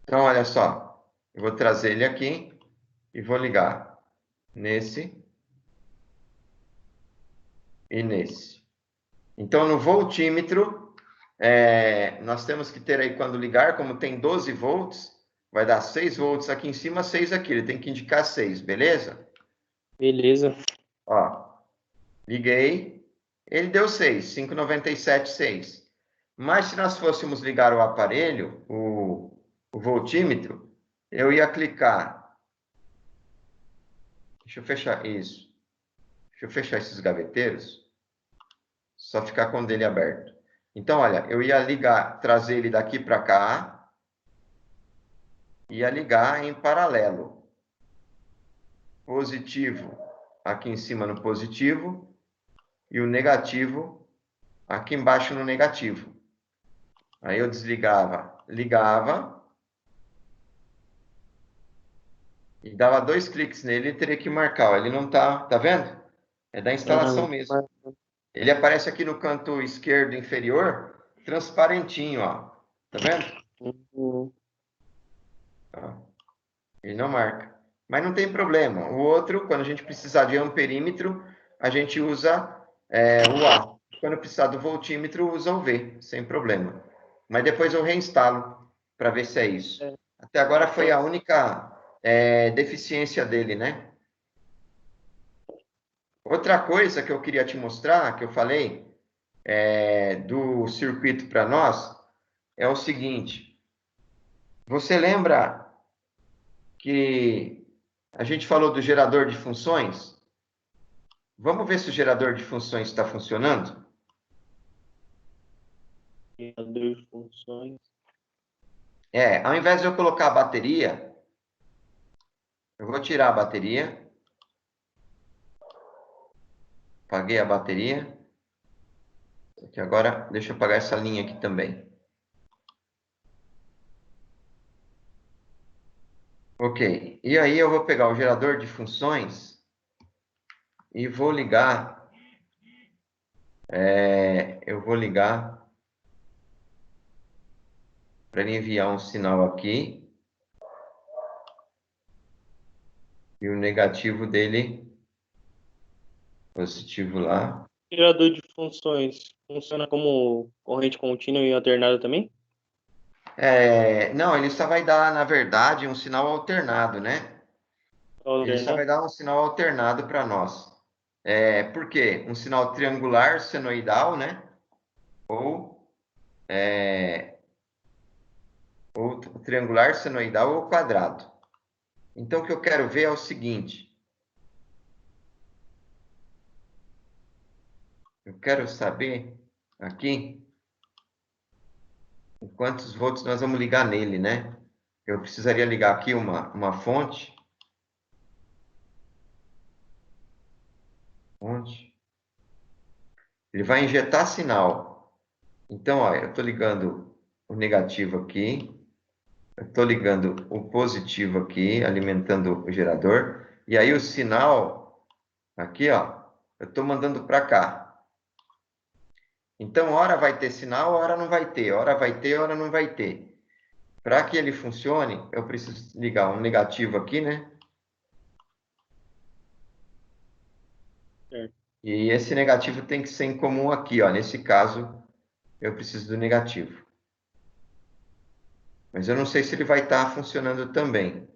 Então, olha só, eu vou trazer ele aqui e vou ligar nesse e nesse. Então, no voltímetro, nós temos que ter aí, quando ligar, como tem 12 volts, vai dar 6 volts aqui em cima, 6 aqui. Ele tem que indicar 6, beleza? Beleza. Ó, liguei, ele deu 6, 597, 6. Mas se nós fôssemos ligar o aparelho, o voltímetro, eu ia clicar. Deixa eu fechar isso. Deixa eu fechar esses gaveteiros. Só ficar com o dele aberto. Então, olha, eu ia ligar, trazer ele daqui para cá. Ia ligar em paralelo. Positivo aqui em cima no positivo. E o negativo aqui embaixo no negativo. Aí eu desligava, ligava. E dava 2 cliques nele e teria que marcar. Ó, ele não tá vendo? É da instalação mesmo. Ele aparece aqui no canto esquerdo inferior, transparentinho, ó. Tá vendo? Uhum. Ó, ele não marca. Mas não tem problema. O outro, quando a gente precisar de amperímetro, a gente usa o A. Quando precisar do voltímetro, usa o V, sem problema. Mas depois eu reinstalo para ver se é isso. Até agora foi a única deficiência dele, né? Outra coisa que eu queria te mostrar, que eu falei, do circuito para nós, é o seguinte. Você lembra que a gente falou do gerador de funções? Vamos ver se o gerador de funções está funcionando? Gerador de funções. Ao invés de eu colocar a bateria, eu vou tirar a bateria. Apaguei a bateria. Aqui agora, deixa eu apagar essa linha aqui também. Ok. E aí eu vou pegar o gerador de funções e vou ligar. Eu vou ligar para ele enviar um sinal aqui. E o negativo dele, positivo lá. Gerador de funções funciona como corrente contínua e alternada também? Não, ele só vai dar, na verdade, um sinal alternado, né? Ele só vai Alternada? dar um sinal alternado para nós. Por quê? Um sinal triangular senoidal, né? Ou, ou triangular senoidal ou quadrado. Então, o que eu quero ver é o seguinte. Eu quero saber aqui quantos volts nós vamos ligar nele, né? Eu precisaria ligar aqui uma fonte. Fonte. Ele vai injetar sinal. Então, ó, eu estou ligando o negativo aqui. Eu estou ligando o positivo aqui, alimentando o gerador. E aí o sinal aqui, ó, eu estou mandando para cá. Então, hora vai ter sinal, hora não vai ter. Hora vai ter, hora não vai ter. Para que ele funcione, eu preciso ligar um negativo aqui, né? Certo. E esse negativo tem que ser em comum aqui, ó. Nesse caso, eu preciso do negativo. Mas eu não sei se ele vai estar funcionando também.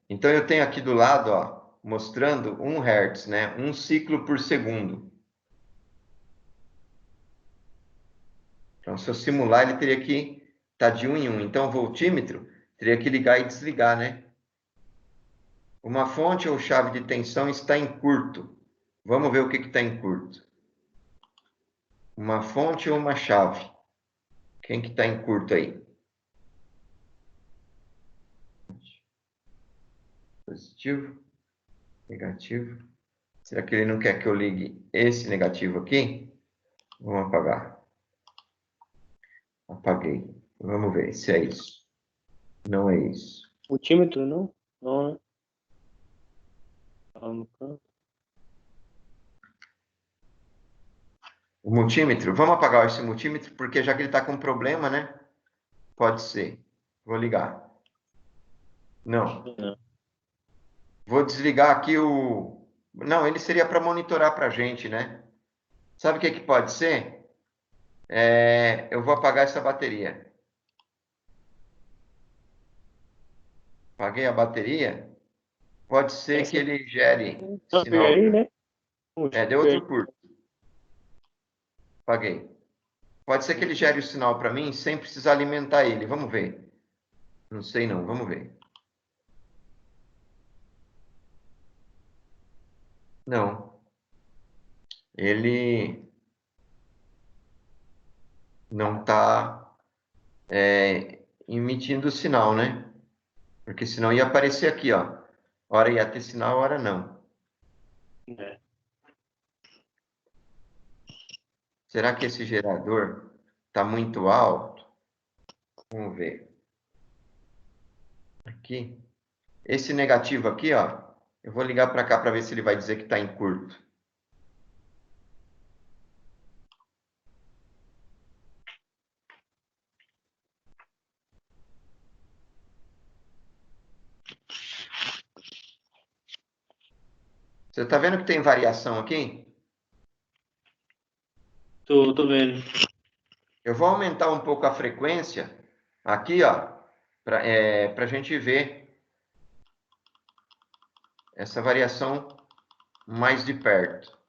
Então, eu tenho aqui do lado, ó, mostrando 1 Hz, né? 1 ciclo por segundo. Então, se eu simular, ele teria que estar de 1 em 1. Então, o voltímetro teria que ligar e desligar, né? Uma fonte ou chave de tensão está em curto. Vamos ver o que está em curto. Uma fonte ou uma chave? Quem que está em curto aí? Positivo, negativo. Será que ele não quer que eu ligue esse negativo aqui? Vamos apagar. Apaguei. Vamos ver se é isso. Não é isso. Multímetro, não? Não, né? Tá no canto. O multímetro. Vamos apagar esse multímetro, porque já que ele está com problema, né? Pode ser. Vou ligar. Não. Não. Vou desligar aqui o... Não, ele seria para monitorar para a gente, né? Sabe o que que pode ser? Eu vou apagar essa bateria. Apaguei a bateria. Pode ser que ele gere sinal. Aí, né? Deu outro curto. Apaguei. Pode ser que ele gere o sinal para mim sem precisar alimentar ele. Vamos ver. Não sei não, vamos ver. Não. Ele não está emitindo sinal, né? Porque senão ia aparecer aqui, ó. Hora ia ter sinal, hora não. É. Será que esse gerador está muito alto? Vamos ver. Aqui. Esse negativo aqui, ó. Eu vou ligar para cá para ver se ele vai dizer que está em curto. Você está vendo que tem variação aqui? Tô vendo. Eu vou aumentar um pouco a frequência aqui, ó, para a gente ver essa variação mais de perto.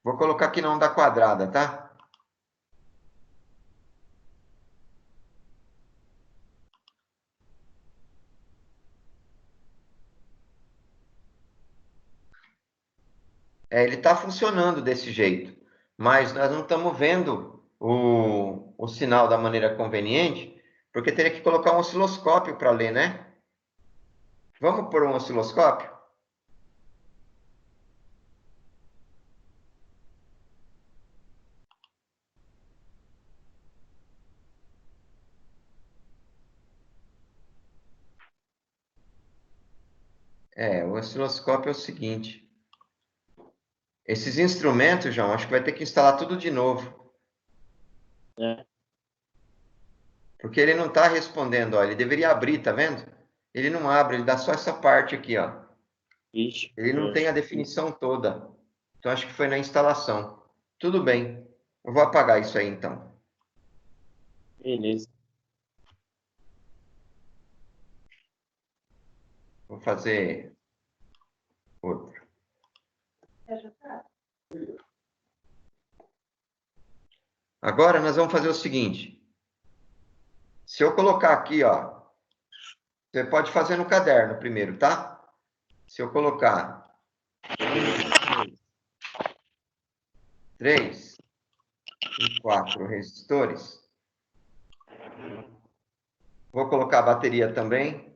Vou colocar aqui na onda quadrada, tá? Ele está funcionando desse jeito, mas nós não estamos vendo o sinal da maneira conveniente, porque teria que colocar um osciloscópio para ler, né? Vamos por um osciloscópio? O osciloscópio é o seguinte. Esses instrumentos, João, acho que vai ter que instalar tudo de novo. É. Porque ele não está respondendo, ó. Ele deveria abrir, tá vendo? Ele não abre, ele dá só essa parte aqui, ó. Ixi, Ele não tem a definição toda. Então, acho que foi na instalação. Tudo bem. Eu vou apagar isso aí, então. beleza. Vou fazer outro. Agora, nós vamos fazer o seguinte. Se eu colocar aqui, ó. Você pode fazer no caderno primeiro, tá? Se eu colocar 3 e 4 resistores. Vou colocar a bateria também.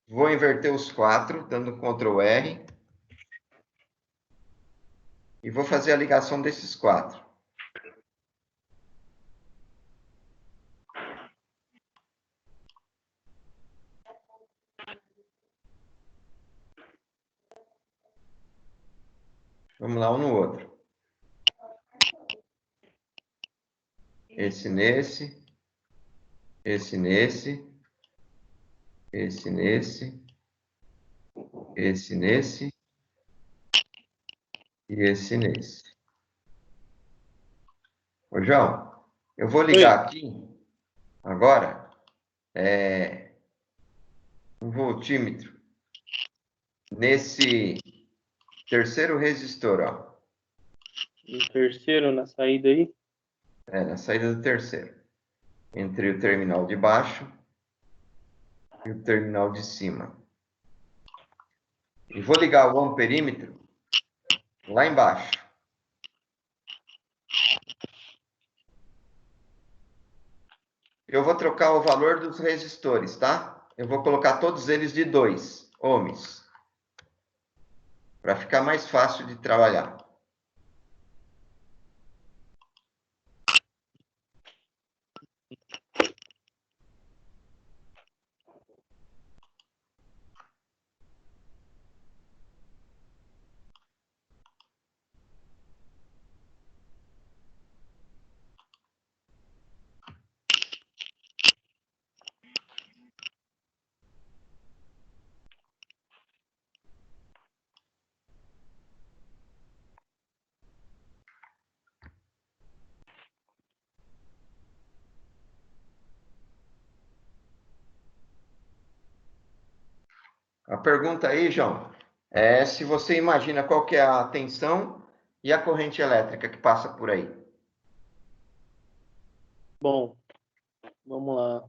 Vou inverter os 4, dando Ctrl R. E vou fazer a ligação desses 4. Vamos lá, um no outro. Esse nesse. Esse nesse. Esse nesse. Esse nesse. E esse nesse. Ô, João, eu vou ligar aqui agora um voltímetro nesse terceiro resistor, ó. No terceiro, na saída aí. Na saída do terceiro. Entre o terminal de baixo e o terminal de cima. E vou ligar o amperímetro lá embaixo. eu vou trocar o valor dos resistores, tá? Eu vou colocar todos eles de 2 ohms, para ficar mais fácil de trabalhar. A pergunta aí, João, é se você imagina qual que é a tensão e a corrente elétrica que passa por aí. Bom, vamos lá.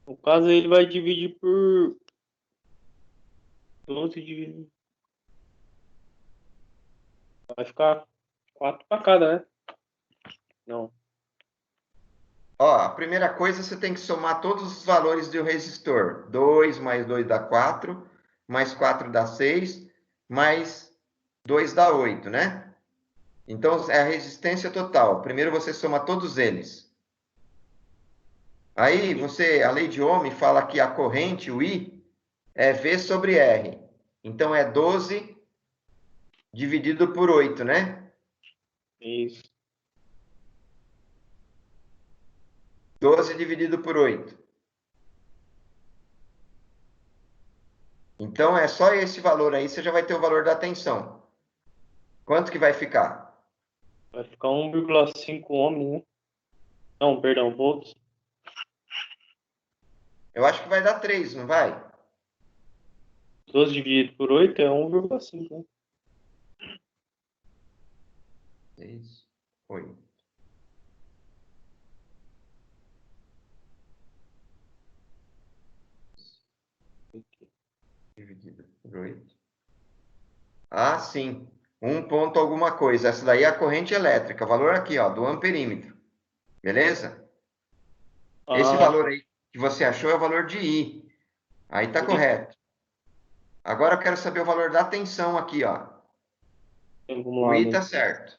No caso, ele vai dividir por 12 dividido. Vai ficar 4 para cada, né? Não. Ó, a primeira coisa, você tem que somar todos os valores do resistor. 2 mais 2 dá 4, mais 4 dá 6, mais 2 dá 8, né? Então, é a resistência total. Primeiro você soma todos eles. Aí, a lei de Ohm fala que a corrente, o I, é V sobre R. Então, é 12 dividido por 8, né? Isso. 12 dividido por 8. Então, é só esse valor aí, você já vai ter o valor da tensão. Quanto que vai ficar? Vai ficar 1,5 ohms, né? Não, perdão, volts. Eu acho que vai dar 3, não vai? 12 dividido por 8 é 1,5, né? 6, 8. Dividido por 8. Ah, sim. 1 ponto alguma coisa. Essa daí é a corrente elétrica. Valor aqui, ó, do amperímetro. Beleza? Esse Ah, valor aí que você achou é o valor de I. Aí tá por isso correto. Agora eu quero saber o valor da tensão aqui, ó. vamos O lá, I né? tá certo.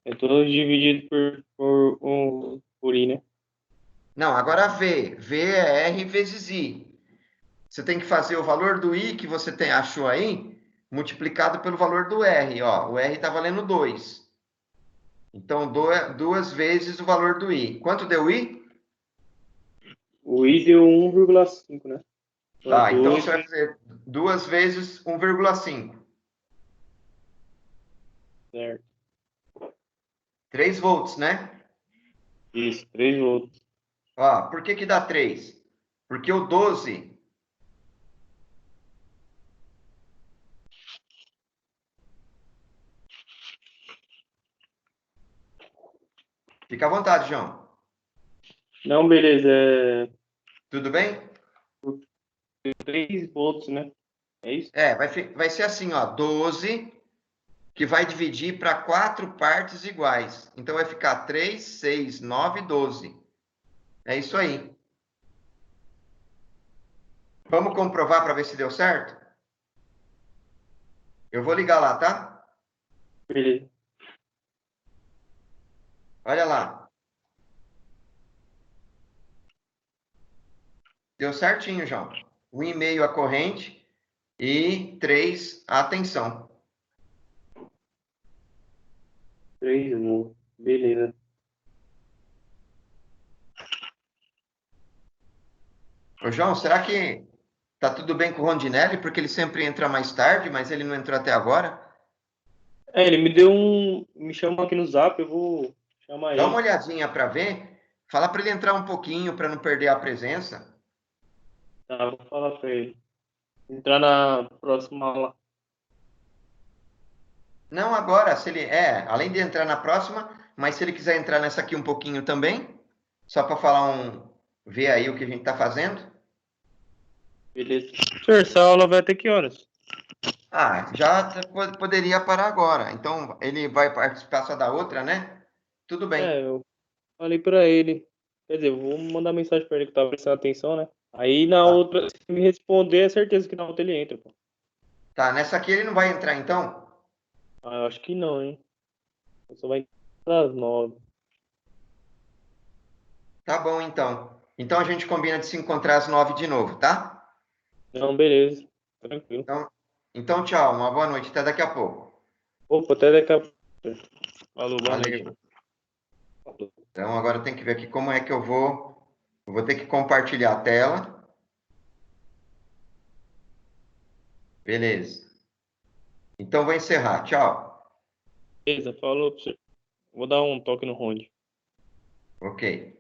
É 12 dividido por I, né? Não, agora V. V é R vezes I. Você tem que fazer o valor do I que você achou aí, multiplicado pelo valor do R. Ó, o R está valendo 2. Então, 2 vezes o valor do I. Quanto deu o I? O I deu 1,5, né? Então é Tá, então você 12, vai fazer 2 vezes 1,5. certo? 3 volts, né? Isso, 3 volts. Ó, por que que dá 3? Porque o 12... Fica à vontade, João. Não, beleza, é Tudo bem? 3 volts, né? É isso? É, vai ser assim, ó, 12 que vai dividir para 4 partes iguais. Então vai ficar 3, 6, 9, 12. É isso aí. Vamos comprovar para ver se deu certo? Eu vou ligar lá, tá? Beleza. Olha lá. Deu certinho, João. 1,5 a corrente e 3 a tensão. 3 volts. Beleza. Ô, João, será que tá tudo bem com o Rondinelli? Porque ele sempre entra mais tarde, mas ele não entrou até agora. É, ele me deu um. Me chamou aqui no Zap, eu vou chamar Dá uma ele. olhadinha para ver. Fala para ele entrar um pouquinho para não perder a presença. Tá, vou falar pra ele. Entrar na próxima aula. Não agora, se ele além de entrar na próxima, mas se ele quiser entrar nessa aqui um pouquinho também, só para ver aí o que a gente está fazendo. Beleza. Senhor, essa aula vai até que horas? Ah, já poderia parar agora. Então ele vai participar só da outra, né? Tudo bem. É, eu falei pra ele. Quer dizer, eu vou mandar mensagem pra ele que tá prestando atenção, né? Aí na Tá. outra, se ele me responder, é certeza que na outra ele entra, pô. Tá, nessa aqui ele não vai entrar, então? Ah, eu acho que não, hein? Eu só vai entrar às 9. Tá bom, então. Então a gente combina de se encontrar às 9 de novo, tá? Não, beleza. Tranquilo. Então, então tchau, uma boa noite, até daqui a pouco. Opa, até daqui a pouco. Falou, boa noite. Valeu. Então agora tem que ver aqui como é que eu vou. Eu vou ter que compartilhar a tela. Beleza. Então vou encerrar. Tchau. Beleza, falou pra você. Vou dar um toque no Ronde. Ok.